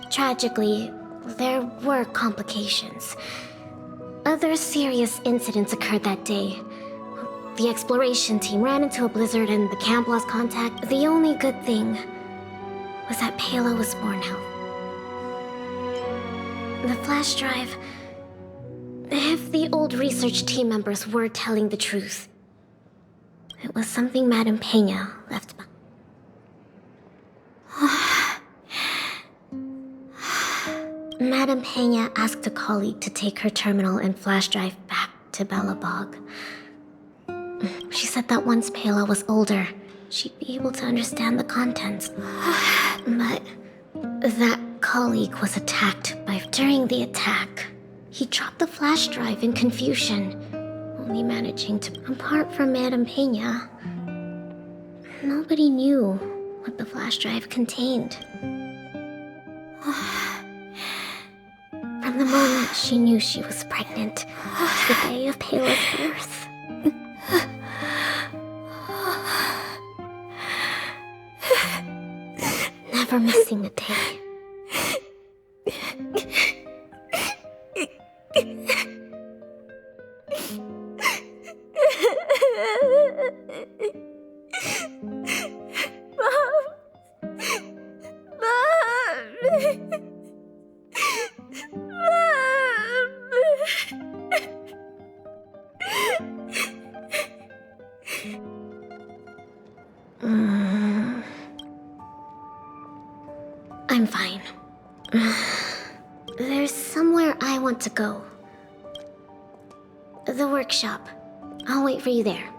tragically, there were complications. Other serious incidents occurred that day. The exploration team ran into a blizzard and the camp lost contact. The only good thing was that Pela was born healthy. The flash drive... If the old research team members were telling the truth, it was something Madame Pena left behind. Madame Pena asked a colleague to take her terminal and flash drive back to Belobog. She said that once Pela was older, she'd be able to understand the contents. But That colleague was attacked during the attack. He dropped the flash drive in confusion, only managing to... Apart from Madame Peña, nobody knew what the flash drive contained. From the moment she knew she was pregnant to the day of Pela's birth. Never missing a day. I'm fine. There's somewhere I want to go. The workshop. I'll wait for you there.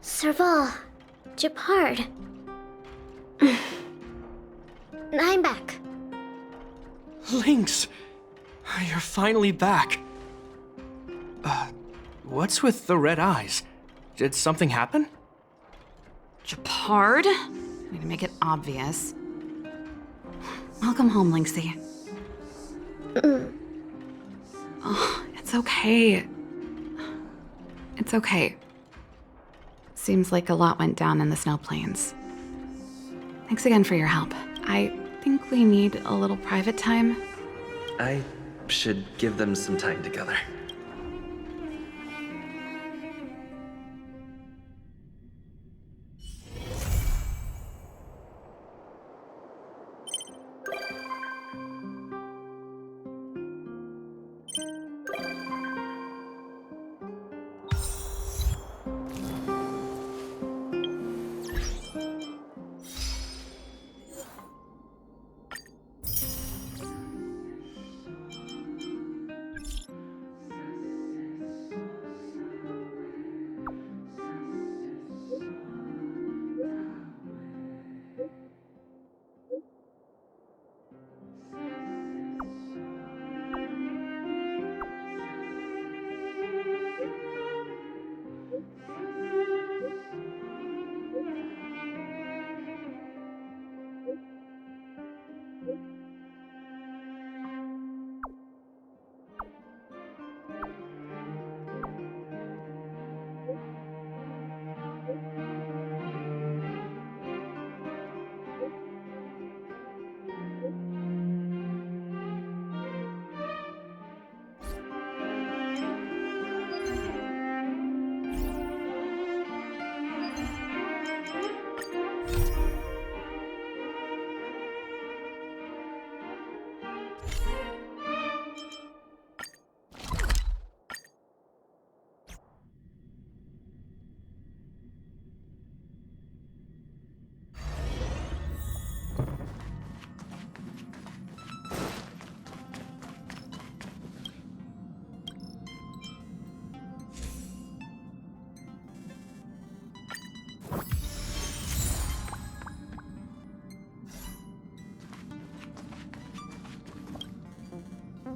Serval, Japard. I'm back. Lynx! You're finally back. What's with the red eyes? Did something happen? Japard? Need to make it obvious. Welcome home, Lynxie. Oh, it's okay. It's okay. Seems like a lot went down in the snow plains. Thanks again for your help. I think we need a little private time. I should give them some time together.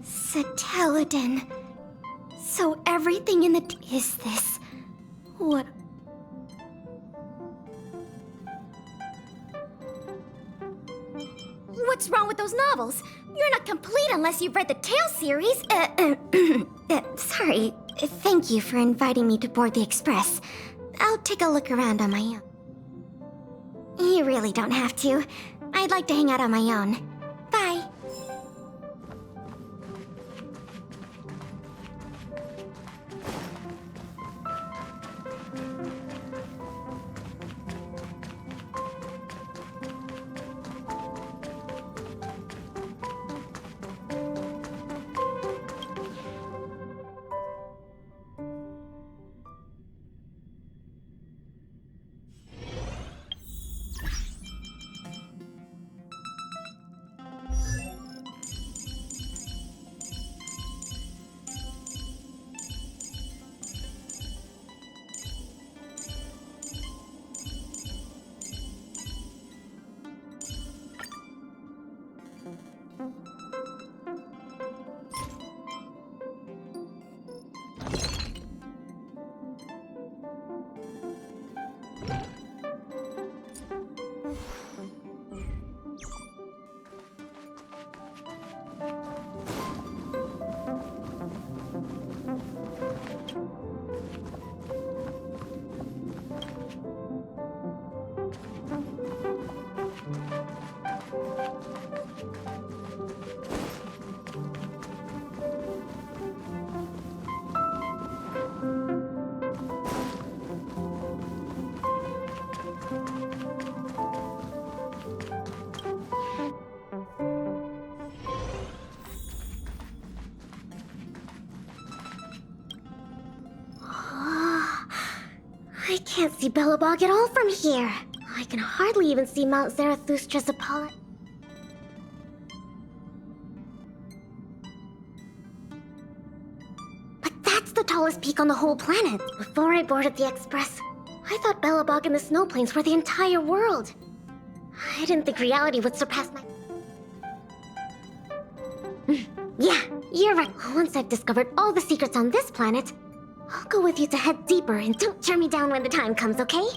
Satelladin. So everything in the... Is this... What... What's wrong with those novels? You're not complete unless you've read the Tale series. Sorry. Thank you for inviting me to board the Express. I'll take a look around on my own. You really don't have to. I'd like to hang out on my own. Bye. I can't see Belobog at all from here. I can hardly even see Mount Zarathustra's Apollo. But that's the tallest peak on the whole planet. Before I boarded the Express, I thought Belobog and the snow plains were the entire world. I didn't think reality would surpass my... Yeah, you're right. Once I've discovered all the secrets on this planet, I'll go with you to head deeper and don't turn me down when the time comes, okay?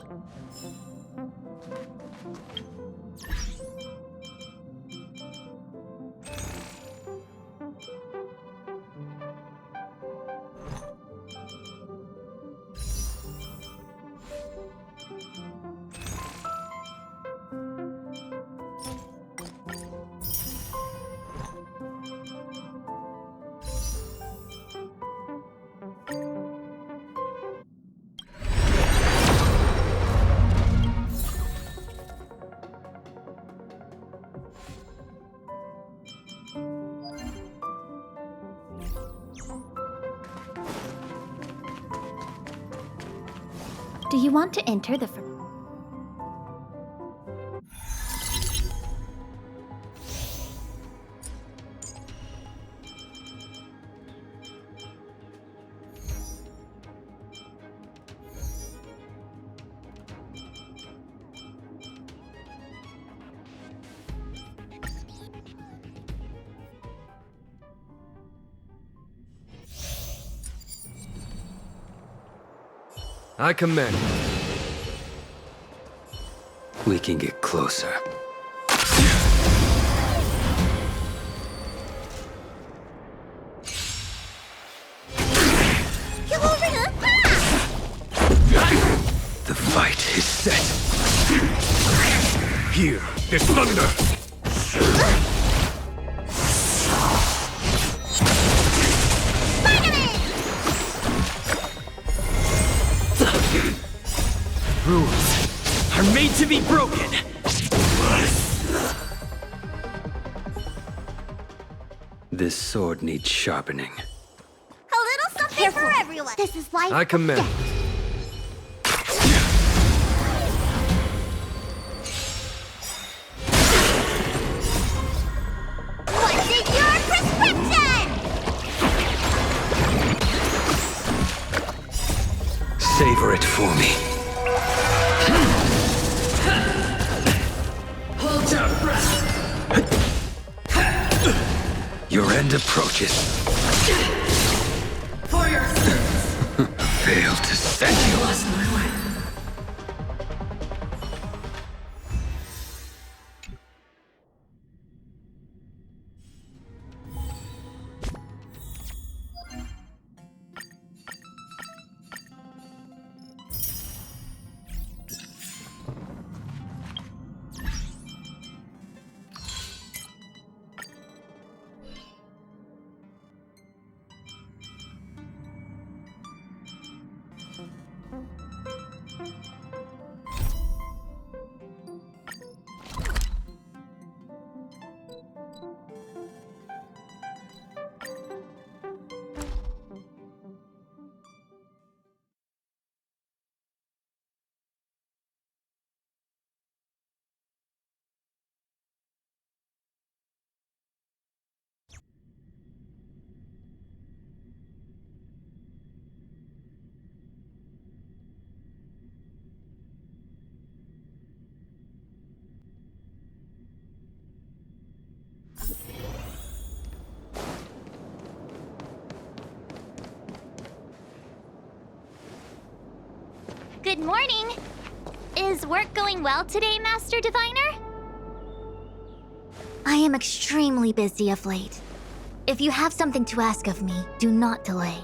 Do you want to enter the... I commend. We can get closer. The fight is set. Here, this thunder! Rules are made to be broken. This sword needs sharpening. A little something for everyone. This is life. I commend. What's in your prescription? Savor it for me. Hold your breath. Your end approaches. For your sins. Failed to set I you. lost my way. Good morning. Is work going well today, Master Diviner? I am extremely busy of late. If you have something to ask of me, do not delay.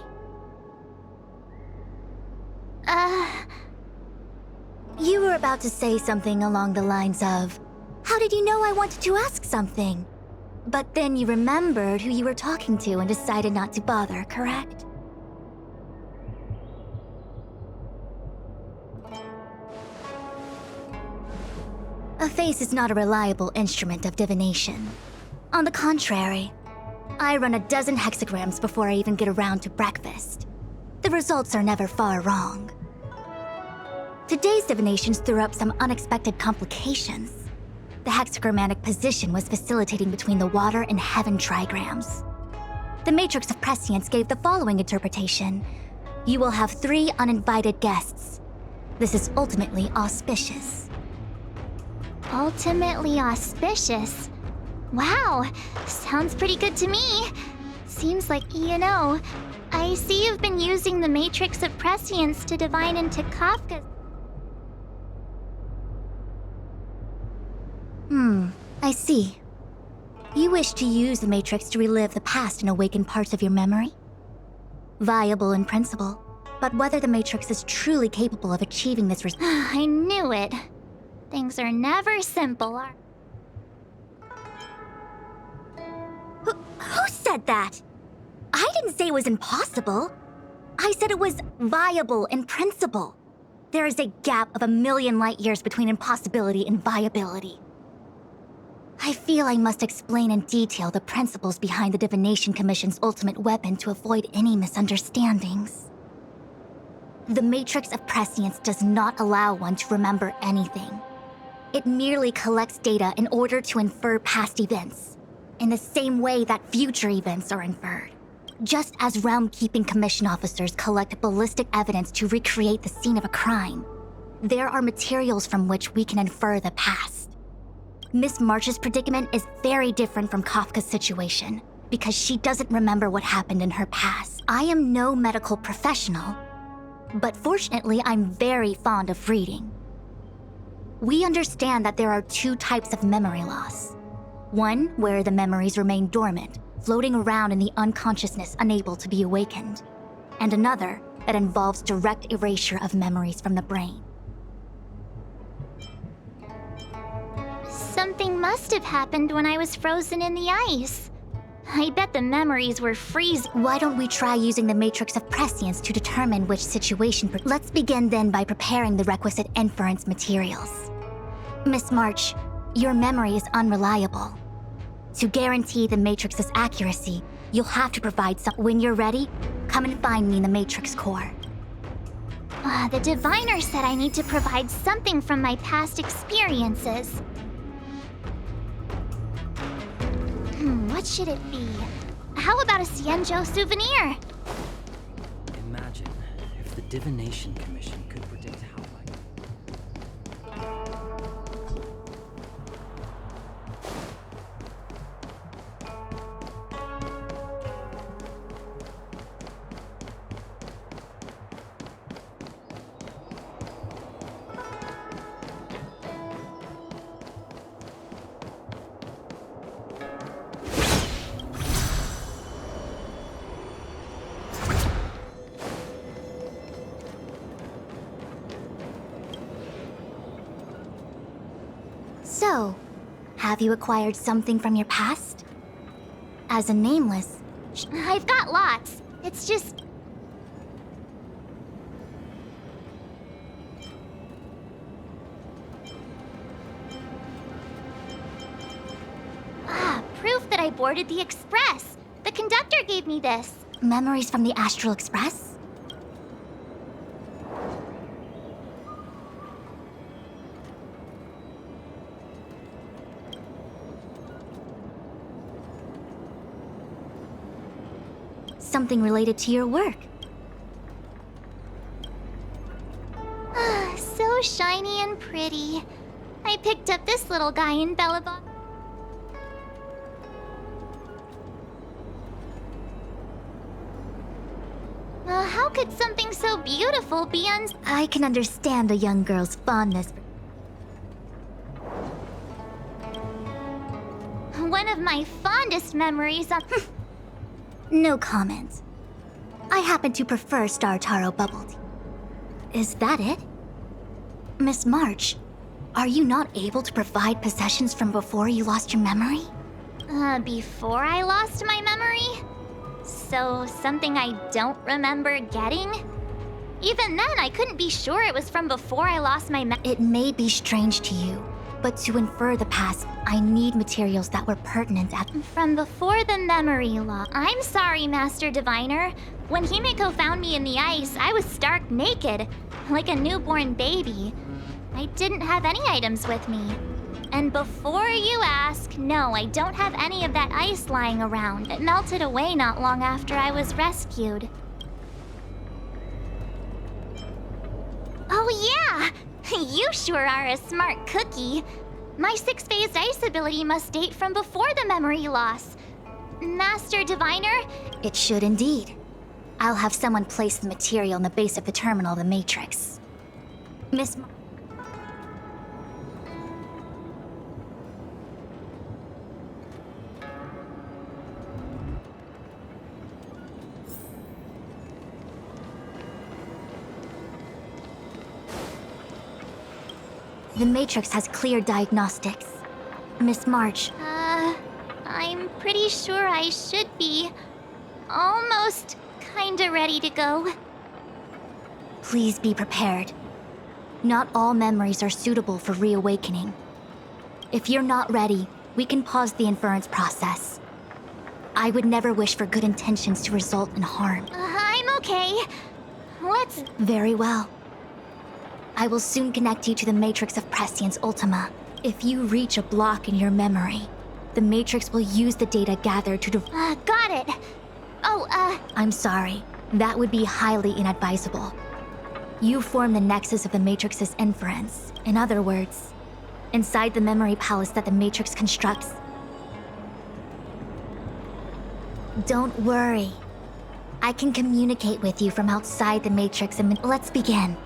You were about to say something along the lines of, how did you know I wanted to ask something? But then you remembered who you were talking to and decided not to bother, correct? A face is not a reliable instrument of divination. On the contrary, I run a dozen hexagrams before I even get around to breakfast. The results are never far wrong. Today's divinations threw up some unexpected complications. The hexagrammatic position was facilitating between the water and heaven trigrams. The matrix of prescience gave the following interpretation. You will have 3 uninvited guests. This is ultimately auspicious. Ultimately auspicious. Wow, sounds pretty good to me. Seems like I see you've been using the matrix of prescience to divine into Kafka's. I see. You wish to use the matrix to relive the past and awaken parts of your memory? Viable in principle, but whether the matrix is truly capable of achieving this I knew it. Things are never simple, are... Who said that? I didn't say it was impossible. I said it was viable in principle. There is a gap of 1,000,000 light years between impossibility and viability. I feel I must explain in detail the principles behind the Divination Commission's ultimate weapon to avoid any misunderstandings. The Matrix of Prescience does not allow one to remember anything. It merely collects data in order to infer past events, in the same way that future events are inferred. Just as Realm-Keeping Commission officers collect ballistic evidence to recreate the scene of a crime, there are materials from which we can infer the past. Miss March's predicament is very different from Kafka's situation, because she doesn't remember what happened in her past. I am no medical professional, but fortunately I'm very fond of reading. We understand that there are 2 types of memory loss. One where the memories remain dormant, floating around in the unconsciousness unable to be awakened, and another that involves direct erasure of memories from the brain. Something must have happened when I was frozen in the ice. I bet the memories were freezing. Why don't we try using the Matrix of Prescience to determine which situation... Let's begin then by preparing the requisite inference materials. Miss March, your memory is unreliable. To guarantee the Matrix's accuracy, you'll have to provide some... When you're ready, come and find me in the Matrix core. The diviner said I need to provide something from my past experiences. What should it be? How about a Xianzhou souvenir? Imagine if the Divination Commission could predict how So, have you acquired something from your past? As a nameless... I've got lots. It's just... Proof that I boarded the express. The conductor gave me this. Memories from the Astral Express? Something related to your work. So shiny and pretty. I picked up this little guy in Belleville. How could something so beautiful be I can understand a young girl's fondness. One of my fondest memories of... No comment. I happen to prefer Star Taro bubble tea. Is that it? Miss March, are you not able to provide possessions from before you lost your memory? Before I lost my memory? So, something I don't remember getting? Even then, I couldn't be sure it was from before I lost my It may be strange to you, but to infer the past, I need materials that were pertinent at- From before the memory loss. I'm sorry, Master Diviner. When Himeko found me in the ice, I was stark naked, like a newborn baby. I didn't have any items with me. And before you ask, no, I don't have any of that ice lying around. It melted away not long after I was rescued. Oh yeah! You sure are a smart cookie. My six-phased ice ability must date from before the memory loss. Master Diviner? It should indeed. I'll have someone place the material in the base of the terminal of the Matrix. Miss... The Matrix has clear diagnostics. Miss March. I'm pretty sure I should be almost kinda ready to go. Please be prepared. Not all memories are suitable for reawakening. If you're not ready, we can pause the inference process. I would never wish for good intentions to result in harm. I'm okay. Let's... Very well. I will soon connect you to the Matrix of Prescience Ultima. If you reach a block in your memory, the Matrix will use the data gathered to got it! I'm sorry. That would be highly inadvisable. You form the nexus of the Matrix's inference. In other words, inside the memory palace that the Matrix constructs. Don't worry. I can communicate with you from outside the Matrix and let's begin.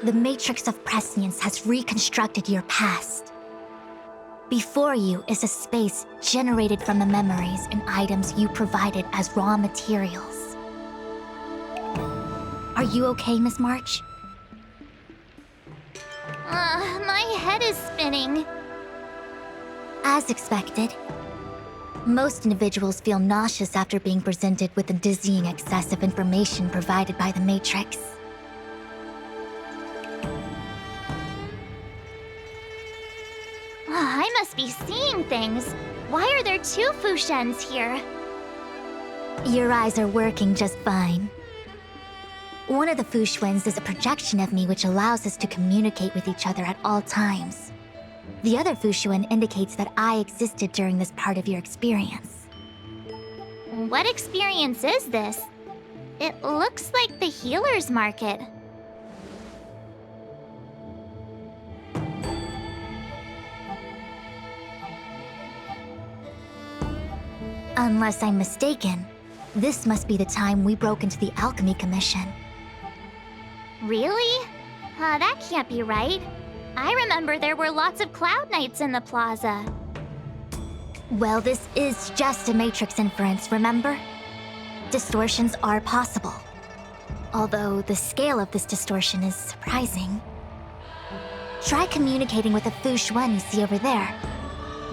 The Matrix of Prescience has reconstructed your past. Before you is a space generated from the memories and items you provided as raw materials. Are you okay, Miss March? My head is spinning. As expected. Most individuals feel nauseous after being presented with the dizzying excess of information provided by the Matrix. I must be seeing things. Why are there two Fu Xuans here? Your eyes are working just fine. One of the Fu Xuans is a projection of me which allows us to communicate with each other at all times. The other Fu Xuan indicates that I existed during this part of your experience. What experience is this? It looks like the healer's market. Unless I'm mistaken, This must be the time we broke into the Alchemy Commission. Really? That can't be right. I remember there were lots of Cloud Knights in the plaza. Well, this is just a Matrix inference, remember? Distortions are possible. Although the scale of this distortion is surprising. Try communicating with the Fu Shuan you see over there.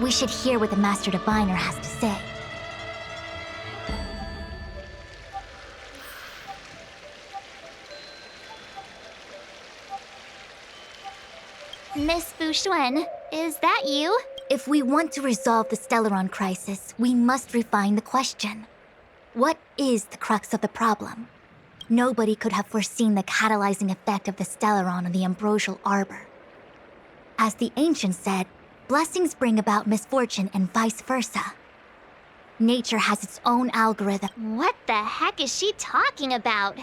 We should hear what the Master Diviner has to say. Miss Fу Shuan, is that you? If we want to resolve the Stellaron crisis, we must refine the question. What is the crux of the problem? Nobody could have foreseen the catalyzing effect of the Stellaron on the Ambrosial Arbor. As the ancients said, blessings bring about misfortune and vice versa. Nature has its own algorithm. What the heck is she talking about?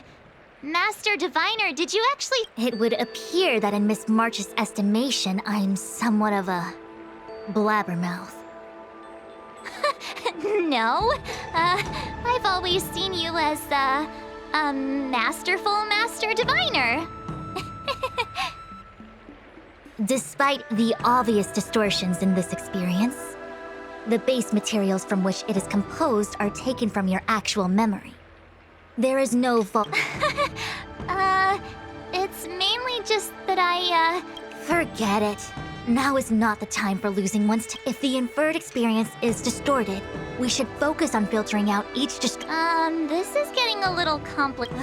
Master Diviner, did you actually— It would appear that in Miss March's estimation, I'm somewhat of a blabbermouth. No. I've always seen you as, a masterful Master Diviner. Despite the obvious distortions in this experience, the base materials from which it is composed are taken from your actual memory. There is no fault. It's mainly just that Forget it. Now is not the time for losing one's if the inferred experience is distorted, we should focus on filtering out each this is getting a little complicated.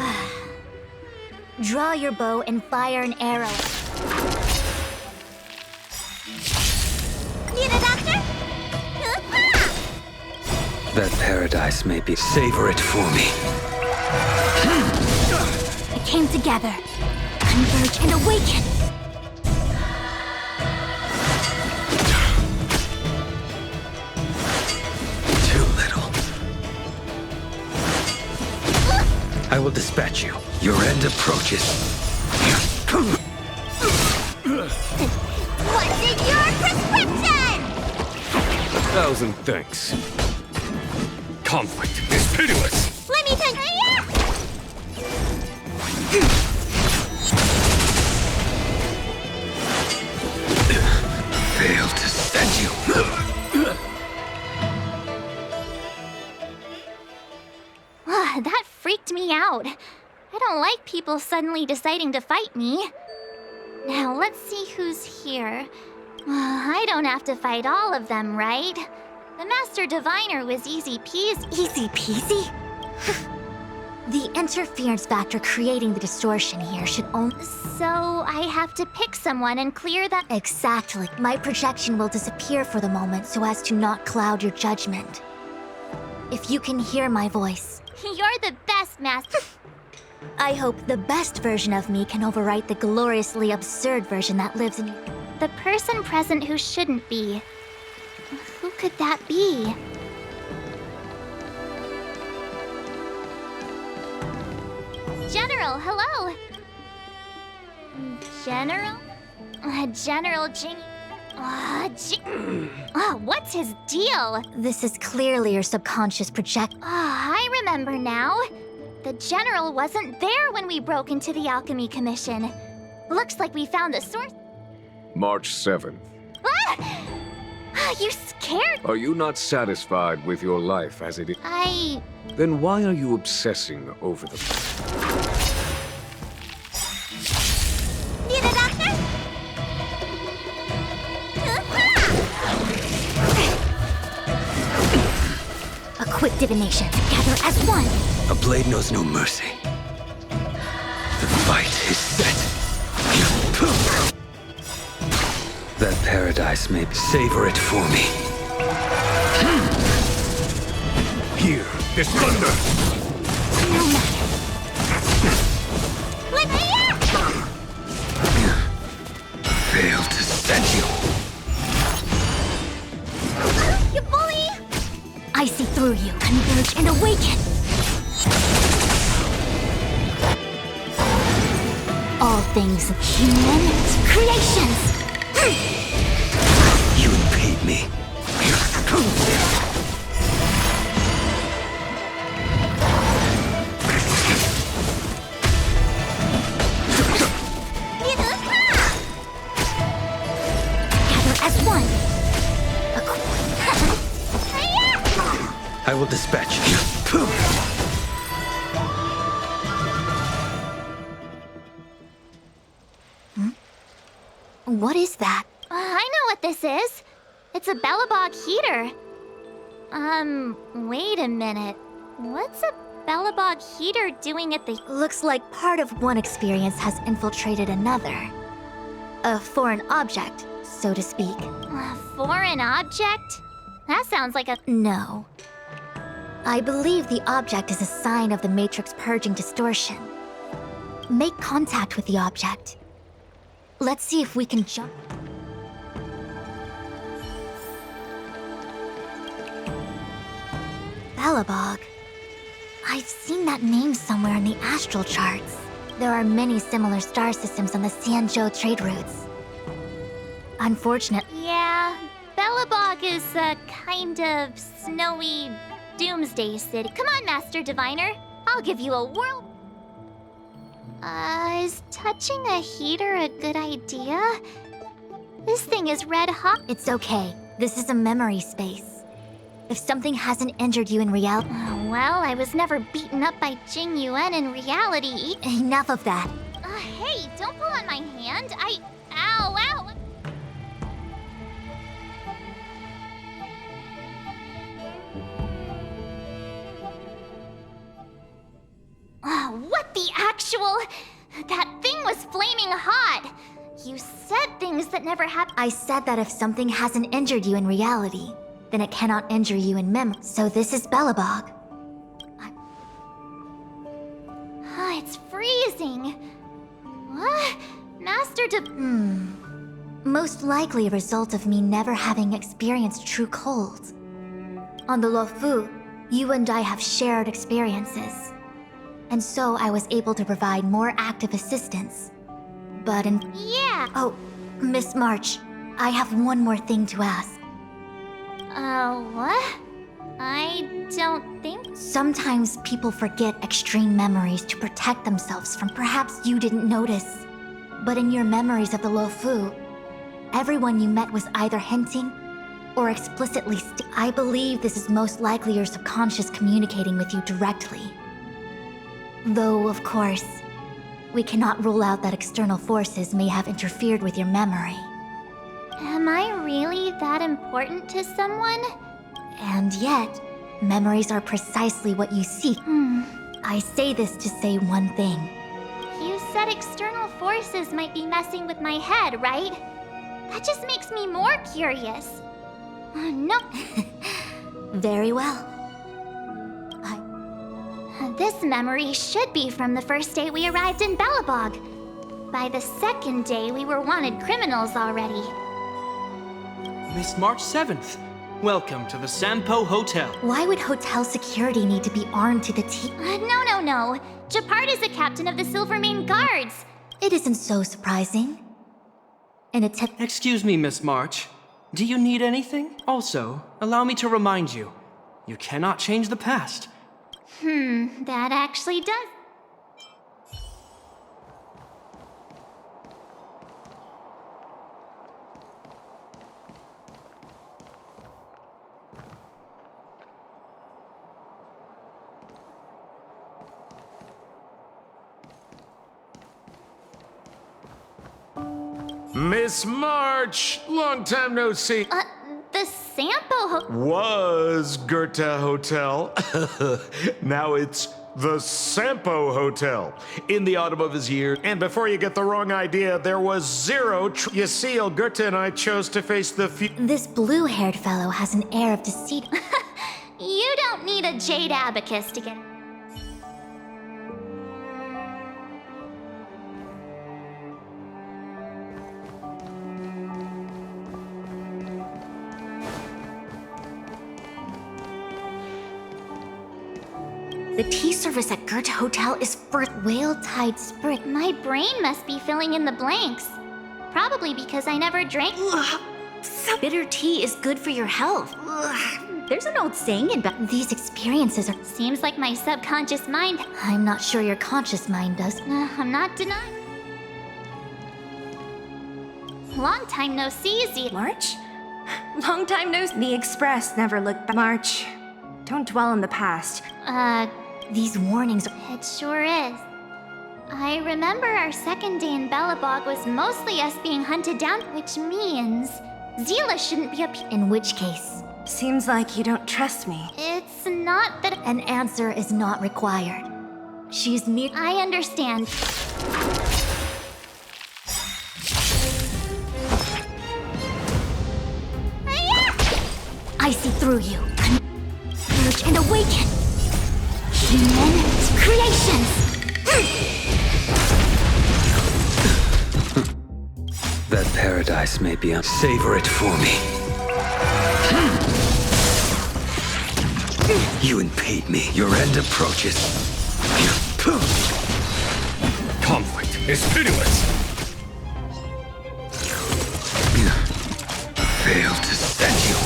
Draw your bow and fire an arrow. Need a doctor? That paradise may be. Savor it for me. It came together. Converge and awaken. Too little. I will dispatch you. Your end approaches. What's in your prescription? 1,000 thanks. Conflict is pitiless. Let me think. Failed to set you. That freaked me out. I don't like people suddenly deciding to fight me. Now, let's see who's here. I don't have to fight all of them, right? The Master Diviner was easy peasy. Easy peasy? The interference factor creating the distortion here should only— So I have to pick someone and clear that— Exactly. My projection will disappear for the moment so as to not cloud your judgment. If you can hear my voice, You're the best, Master. I hope the best version of me can overwrite the gloriously absurd version that lives in you. The person present who shouldn't be. Who could that be? General, hello! General? General Jing... what's his deal? This is clearly your subconscious project. I remember now. The General wasn't there when we broke into the Alchemy Commission. Looks like we found the source. March 7th. You scared? Are you not satisfied with your life as it is? Then why are you obsessing over the... Need a doctor? A quick divination, together as one. A blade knows no mercy. The fight is set. That paradise may savor it for me. Here, this thunder! No matter. Let me Failed to set you. You bully! I see through you, converge and awaken. All things human creations. You impede me. I will dispatch. What is that? I know what this is. It's a Bellabog heater. Wait a minute. What's a Bellabog heater doing at the... Looks like part of one experience has infiltrated another. A foreign object, so to speak. A foreign object? That sounds like a... No. I believe the object is a sign of the Matrix purging distortion. Make contact with the object. Let's see if we can jump... Bellabog. I've seen that name somewhere in the astral charts. There are many similar star systems on the Sanzhou trade routes. Unfortunately... Yeah, Bellabog is a kind of snowy doomsday city. Come on, Master Diviner. I'll give you a whirl... Is touching a heater a good idea? This thing is red hot. It's okay. This is a memory space. If something hasn't injured you in reality... Well, I was never beaten up by Jing Yuan in reality. Enough of that. Hey, don't pull on my hand. Ow, ow! What the actual... That thing was flaming hot. You said things that never happened. I said that if something hasn't injured you in reality, then it cannot injure you in memory. So this is Bellabog. It's freezing. What? Master Most likely a result of me never having experienced true cold. On the Luofu, you and I have shared experiences. And so I was able to provide more active assistance. But in... Yeah. Oh, Miss March, I have one more thing to ask. What? I don't think... Sometimes people forget extreme memories to protect themselves from... Perhaps you didn't notice, but in your memories of the Luofu, everyone you met was either hinting or explicitly... I believe this is most likely your subconscious communicating with you directly. Though, of course, we cannot rule out that external forces may have interfered with your memory. Am I really that important to someone? And yet, memories are precisely what you seek. I say this to say one thing. You said external forces might be messing with my head, right? That just makes me more curious. No. Very well. This memory should be from the first day we arrived in Bellabog. By the second day, we were wanted criminals already. Miss March 7th. Welcome to the Sampo Hotel. Why would hotel security need to be armed to the teeth? No. Japard is the captain of the Silvermane Guards. It isn't so surprising. Excuse me, Miss March. Do you need anything? Also, allow me to remind you, you cannot change the past. That actually does. Miss March! Long time no see. The Sampo Was Goethe Hotel. Now it's the Sampo Hotel. In the autumn of his year, and before you get the wrong idea, there was zero. You see, Goethe and I chose to face the This blue-haired fellow has an air of deceit. You don't need a jade abacus to get... The tea service at Goethe Hotel is for whale-tide spring. My brain must be filling in the blanks. Probably because I never drank... Bitter tea is good for your health. There's an old saying about these experiences are... Seems like my subconscious mind... I'm not sure your conscious mind does. I'm not denying. Long time no see, Z. March? Long time no see. The Express never looked back. March. Don't dwell on the past. These warnings. It sure is. I remember our second day in Bellabog was mostly us being hunted down, which means Zila shouldn't be up. In which case? Seems like you don't trust me. It's not that An answer is not required. She's mere. I understand. I see through you. Emerge and awaken. Human creations. That paradise may be savor it for me. You impede me. Your end approaches. Conflict is pitiless. Fail to set you.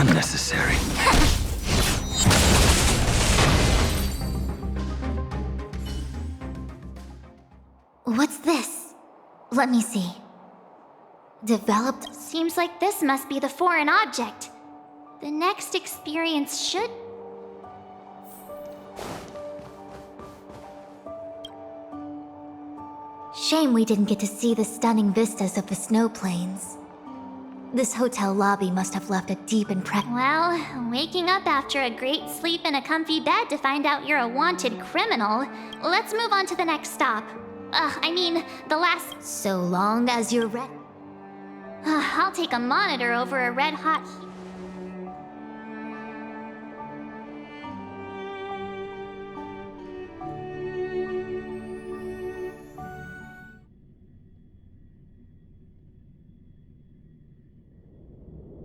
Unnecessary. What's this? Let me see. Developed. Seems like this must be the foreign object. The next experience should. Shame we didn't get to see the stunning vistas of the snow plains. This hotel lobby must have left a deep impression. Well, waking up after a great sleep in a comfy bed to find out you're a wanted criminal. Let's move on to the next stop. The last. So long as you're ready. I'll take a monitor over a red hot.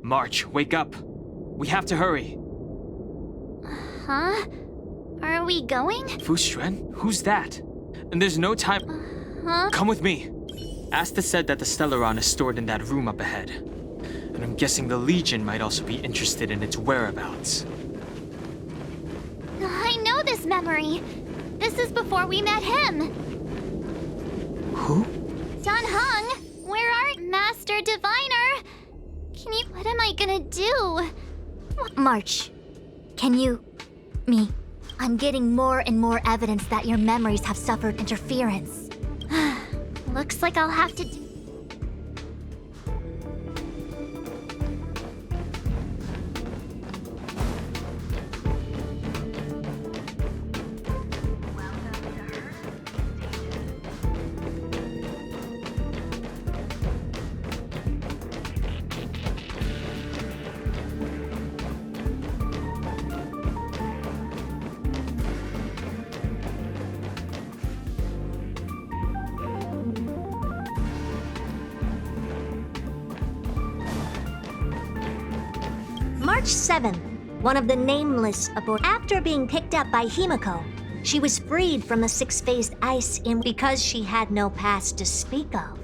March, wake up. We have to hurry. Huh? Are we going? Fu Shuan? Who's that? And there's no time. Huh? Come with me. Asta said that the Stellaron is stored in that room up ahead. And I'm guessing the Legion might also be interested in its whereabouts. I know this memory. This is before we met him. Who? Don Hung, where are Master Diviner? Can you? What am I gonna do? March, can you... me? I'm getting more and more evidence that your memories have suffered interference. Looks like I'll have to do. March 7th, one of the Nameless aboard. After being picked up by Himiko, she was freed from the six-phased ice because she had no past to speak of.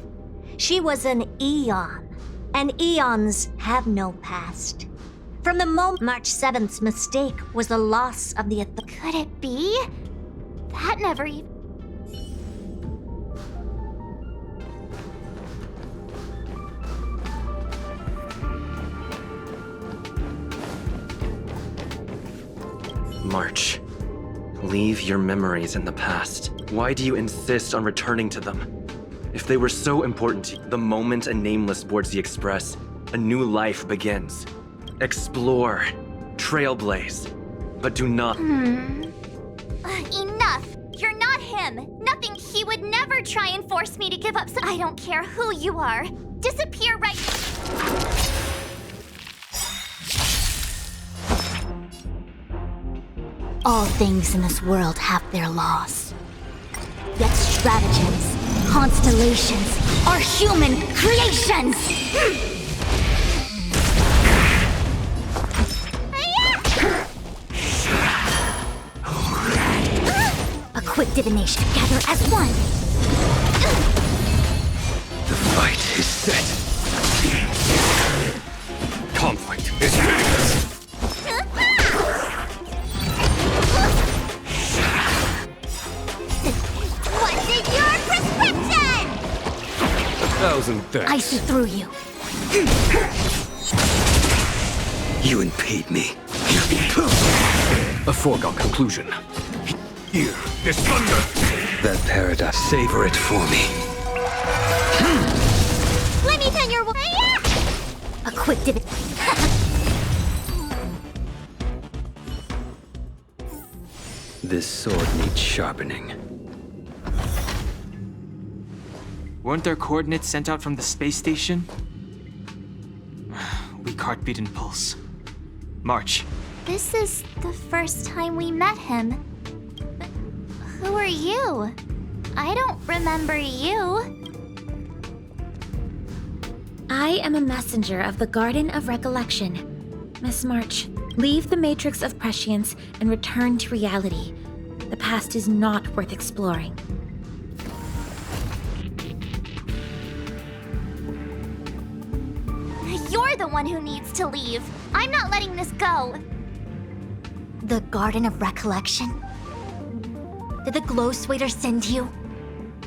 She was an Eon, and Eons have no past. From the moment March 7th's mistake was the loss of the authority. Could it be? That never even. March, leave your memories in the past. Why do you insist on returning to them? If they were so important to you, the moment a Nameless boards the Express, a new life begins. Explore, trailblaze, but do not. Enough! You're not him! Nothing. He would never try and force me to give up. I don't care who you are. Disappear right. All things in this world have their laws. Yet stratagems, constellations, are human creations! A quick divination, gather as one! The fight is set. Conflict is pitiless. What's in your prescription? 1,000 thanks. I see through you. You impede me. A foregone conclusion. Here, this thunder! That paradise. Savor it for me. Let me turn your A quick dip. This sword needs sharpening. Weren't there coordinates sent out from the space station? Weak heartbeat and pulse. March. This is the first time we met him. But who are you? I don't remember you. I am a messenger of the Garden of Recollection. Miss March, leave the Matrix of Prescience and return to reality. The past is not worth exploring. You're the one who needs to leave. I'm not letting this go. The Garden of Recollection? Did the Glow Swader send you?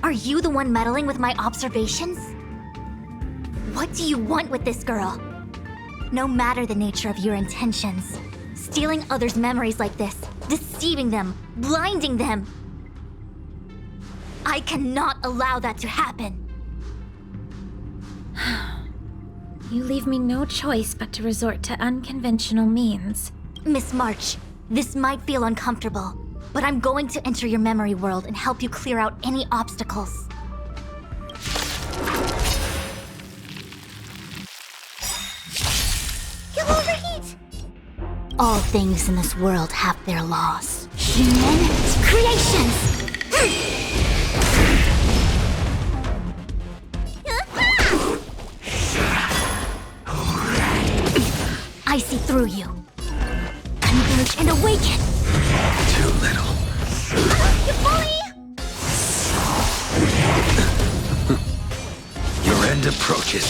Are you the one meddling with my observations? What do you want with this girl? No matter the nature of your intentions, stealing others' memories like this, deceiving them, blinding them. I cannot allow that to happen. You leave me no choice but to resort to unconventional means. Miss March, this might feel uncomfortable, but I'm going to enter your memory world and help you clear out any obstacles. You'll overheat! All things in this world have their laws. Human creations! I see through you. Converge and awaken! Too little. You bully! Your end approaches.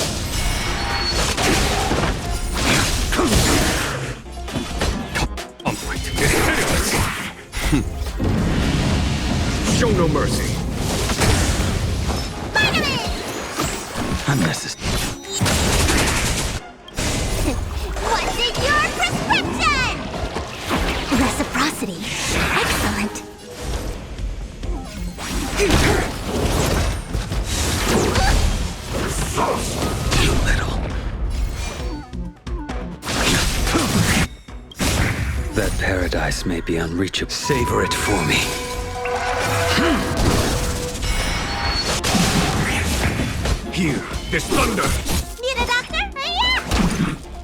Show no mercy. Unnecessary. What's in your prescription? Reciprocity. Excellent. Too little. That paradise may be unreachable. Savor it for me. Here, this thunder! Need a doctor?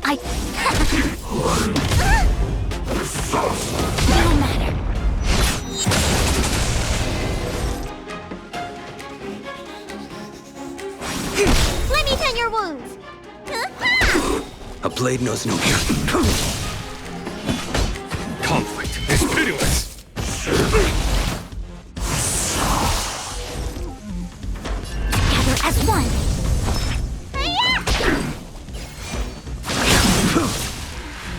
I... No matter. Let me tend your wounds. A blade knows no Conflict is pitiless! Together as one.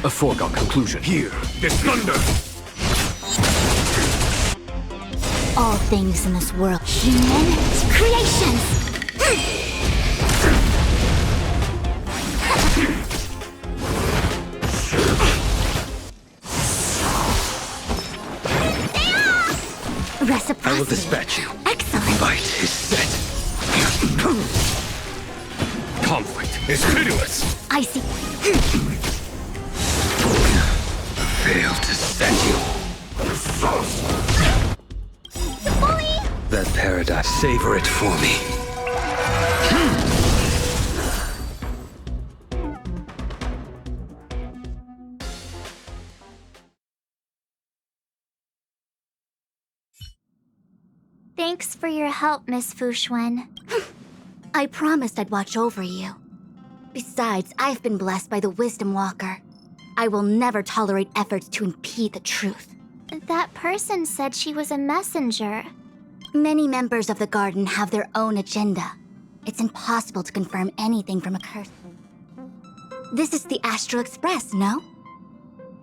A foregone conclusion. Here, this thunder! All things in this world. Human creations! Reciprocity. I will dispatch you. Excellent. Fight is set. Conflict is pitiless! I see. Failed to set you. That paradise. Savor it for me. Thanks for your help, Miss Fu Shuan. I promised I'd watch over you. Besides, I've been blessed by the Wisdom Walker. I will never tolerate efforts to impede the truth. That person said she was a messenger. Many members of the Garden have their own agenda. It's impossible to confirm anything from a curse. This is the Astral Express, no?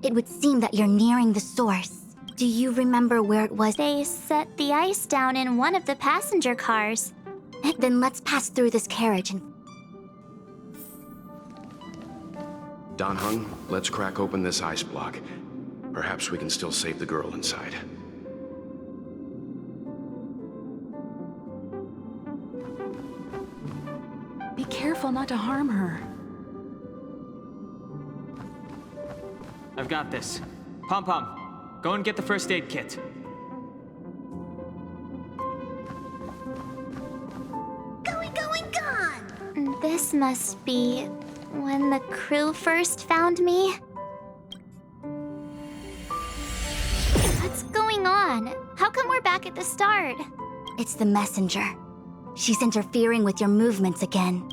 It would seem that you're nearing the source. Do you remember where it was? They set the ice down in one of the passenger cars. Then let's pass through this carriage and... Don Hung, let's crack open this ice block. Perhaps we can still save the girl inside. Be careful not to harm her. I've got this. Pom Pom, go and get the first aid kit. Gone! This must be when the crew first found me. What's going on? How come we're back at the start? It's the messenger. She's interfering with your movements again.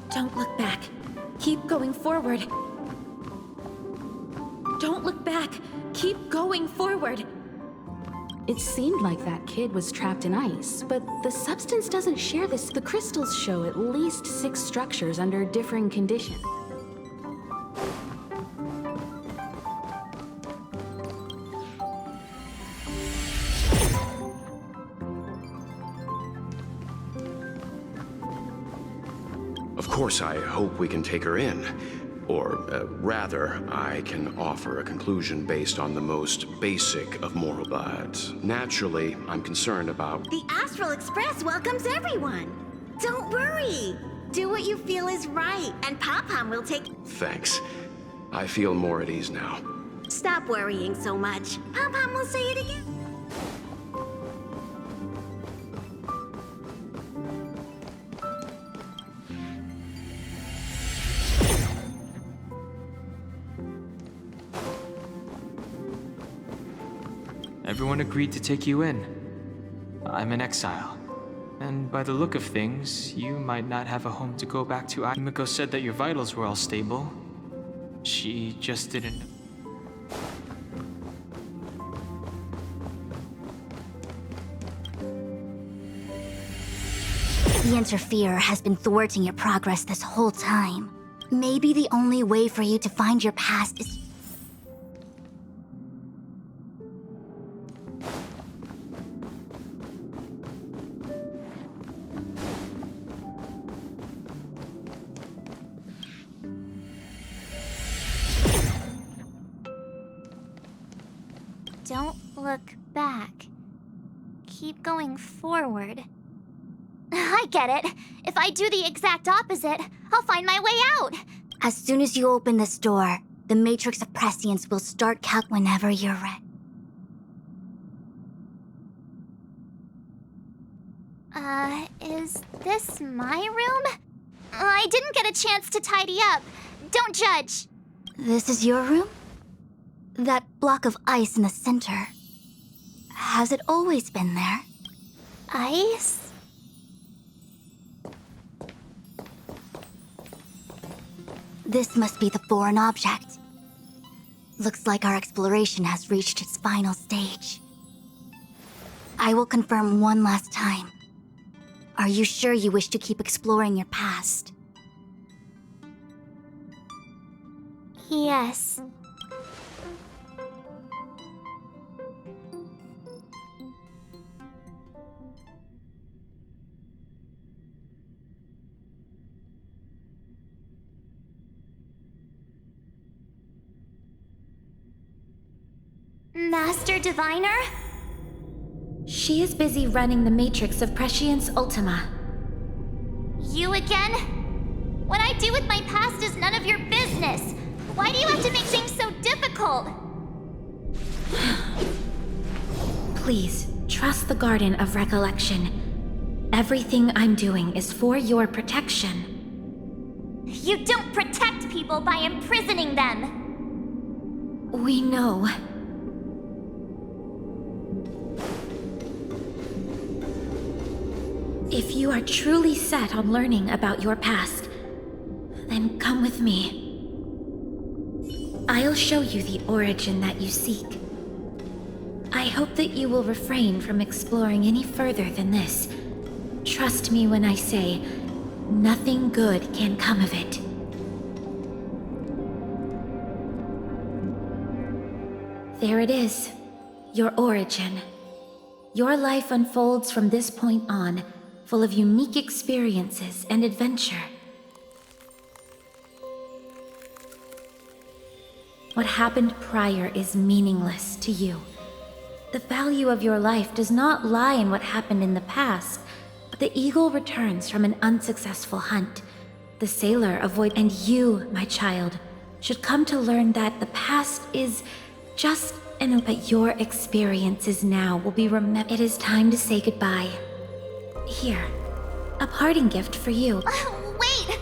Don't look back. Keep going forward. Don't look back. Keep going forward. It seemed like that kid was trapped in ice, but the substance doesn't share this. The crystals show at least 6 structures under differing conditions. Of course, I hope we can take her in. Or, rather, I can offer a conclusion based on the most basic of moral vibes. Naturally, I'm concerned about... The Astral Express welcomes everyone. Don't worry. Do what you feel is right, and Pom-Pom will take... Thanks. I feel more at ease now. Stop worrying so much. Pom-Pom will say it again. Everyone agreed to take you in. I'm in exile. And by the look of things, you might not have a home to go back to. Himiko said that your vitals were all stable. She just didn't... The Interferer has been thwarting your progress this whole time. Maybe the only way for you to find your past is... Don't look back. Keep going forward. I get it. If I do the exact opposite, I'll find my way out. As soon as you open this door, the Matrix of Prescience will start count whenever you're ready. Is this my room? I didn't get a chance to tidy up. Don't judge. This is your room? That block of ice in the center. Has it always been there? Ice? This must be the foreign object. Looks like our exploration has reached its final stage. I will confirm one last time. Are you sure you wish to keep exploring your past? Yes. Master Diviner? She is busy running the Matrix of Prescience Ultima. You again? What I do with my past is none of your business. Why do you have to make things so difficult? Please, trust the Garden of Recollection. Everything I'm doing is for your protection. You don't protect people by imprisoning them. We know. If you are truly set on learning about your past, then come with me. I'll show you the origin that you seek. I hope that you will refrain from exploring any further than this. Trust me when I say, nothing good can come of it. There it is, your origin. Your life unfolds from this point on, full of unique experiences and adventure. What happened prior is meaningless to you. The value of your life does not lie in what happened in the past. The eagle returns from an unsuccessful hunt. The sailor and you, my child, should come to learn that the past is just but your experiences now will be remembered. It is time to say goodbye. Here, a parting gift for you. Wait!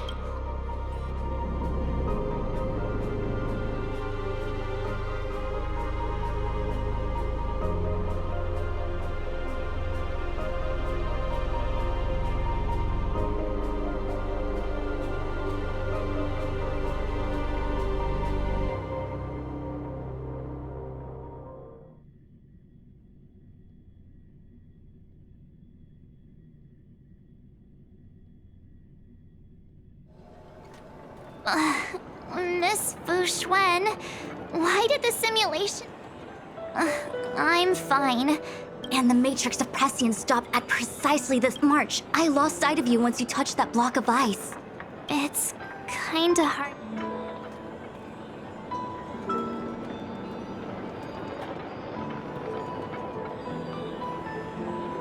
Miss Fu Shuan, why did the simulation... I'm fine. And the Matrix of Prescience stopped at precisely this march. I lost sight of you once you touched that block of ice. It's kinda hard.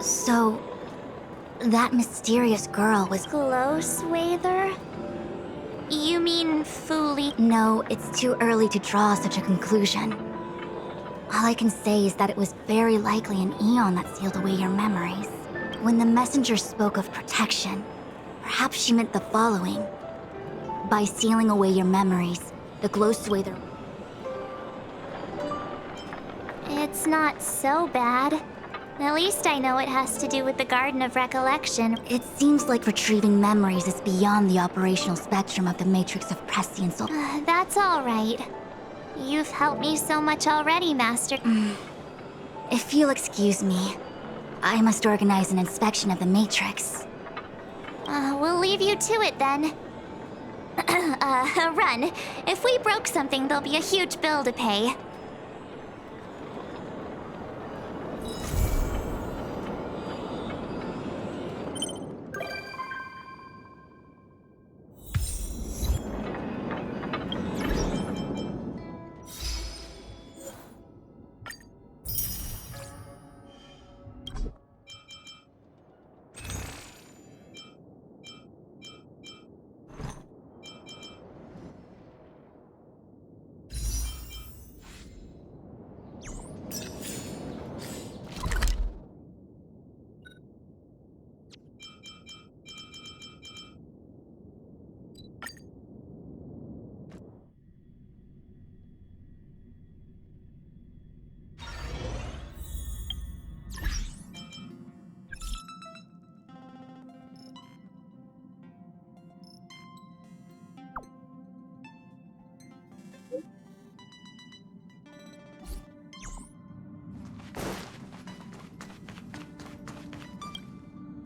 So, that mysterious girl was... Glow Swather? You mean Fuli? No, it's too early to draw such a conclusion. All I can say is that it was very likely an Eon that sealed away your memories. When the messenger spoke of protection, perhaps she meant the following. By sealing away your memories, the Glow Swather... It's not so bad. At least I know it has to do with the Garden of Recollection. It seems like retrieving memories is beyond the operational spectrum of the Matrix of Prescience. That's all right. You've helped me so much already, Master. If you'll excuse me, I must organize an inspection of the Matrix. We'll leave you to it then. Run. If we broke something, there'll be a huge bill to pay.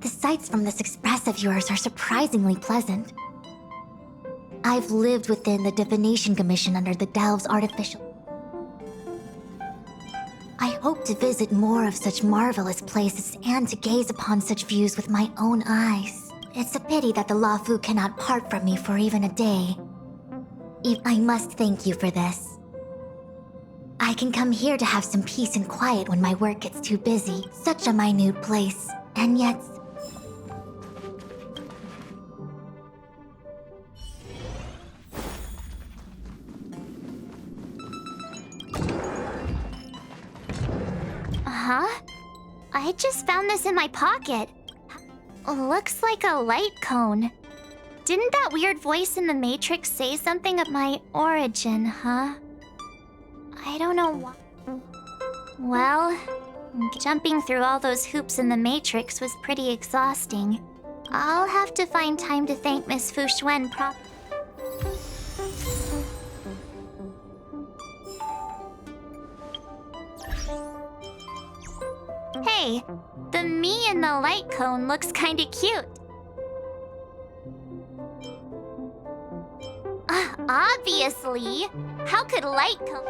The sights from this express of yours are surprisingly pleasant. I've lived within the Divination Commission under the Delve's artificial... I hope to visit more of such marvelous places and to gaze upon such views with my own eyes. It's a pity that the Lafu cannot part from me for even a day. I must thank you for this. I can come here to have some peace and quiet when my work gets too busy. Such a minute place, and yet... Huh? I just found this in my pocket. Looks like a light cone. Didn't that weird voice in the Matrix say something of my origin, huh? I don't know why. Well, jumping through all those hoops in the Matrix was pretty exhausting. I'll have to find time to thank Miss Fu Shuan properly. Hey, the me in the light cone looks kinda cute. Obviously! How could light cone...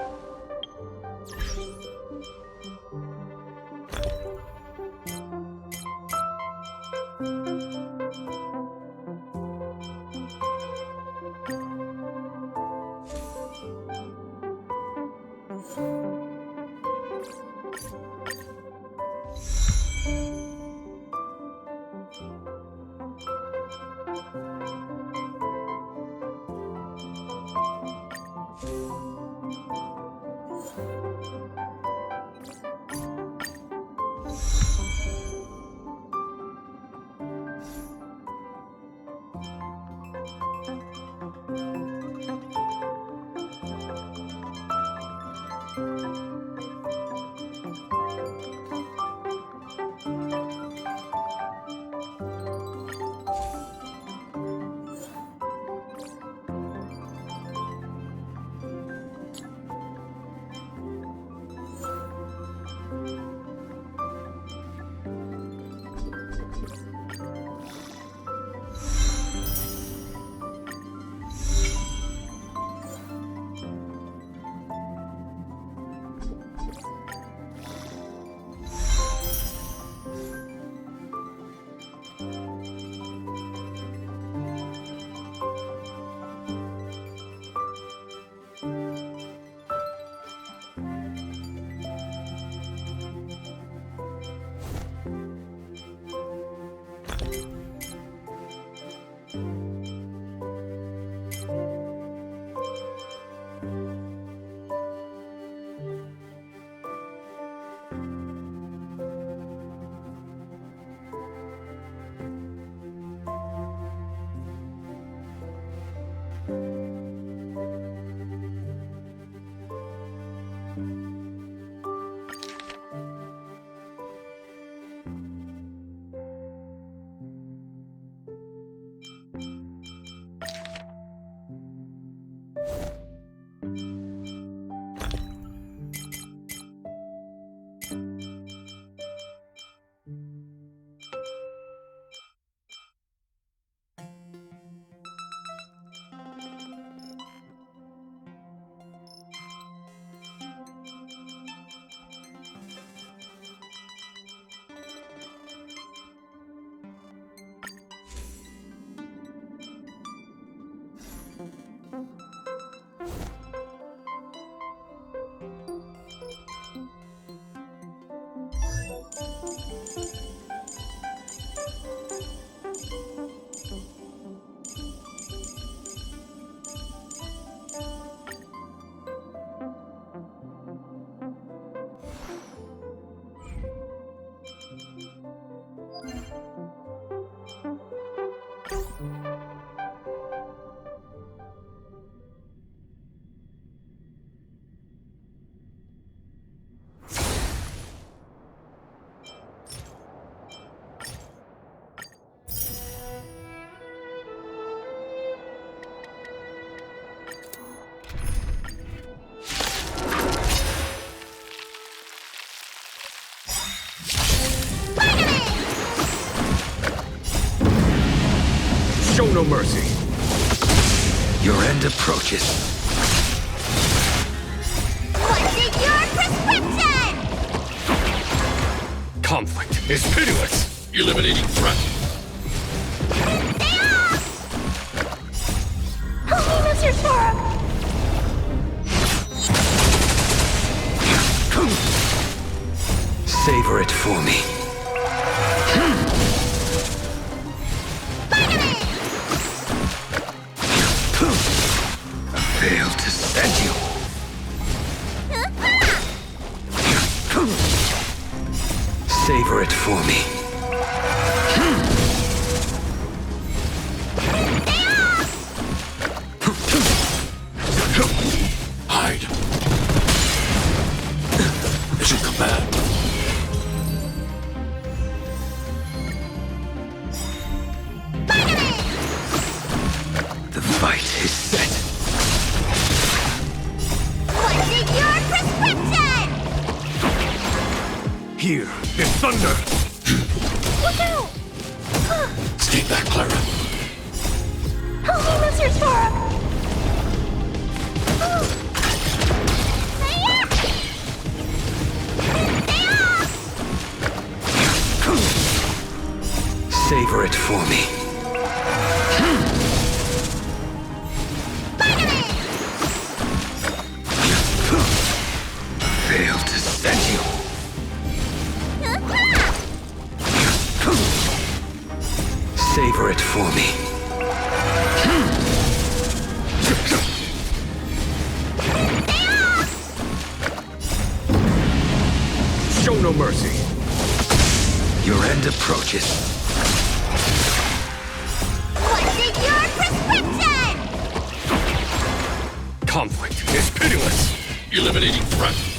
Show no mercy. Your end approaches. What's in your prescription? Conflict is pitiless. Eliminating threat. Stay off! Help me, Mr. Storm! Savor it for me. Failed to send you. Savor it for me. Hide. Mission command. The fight is set. What's in your prescription? Here is thunder. Look out! Stay back, Clara. Help me, Mr. Storm! Savor it for me. Failed to send you. Savor it for me. Show no mercy. Your end approaches. What's in your prescription? Conflict is pitiless. Eliminating threat.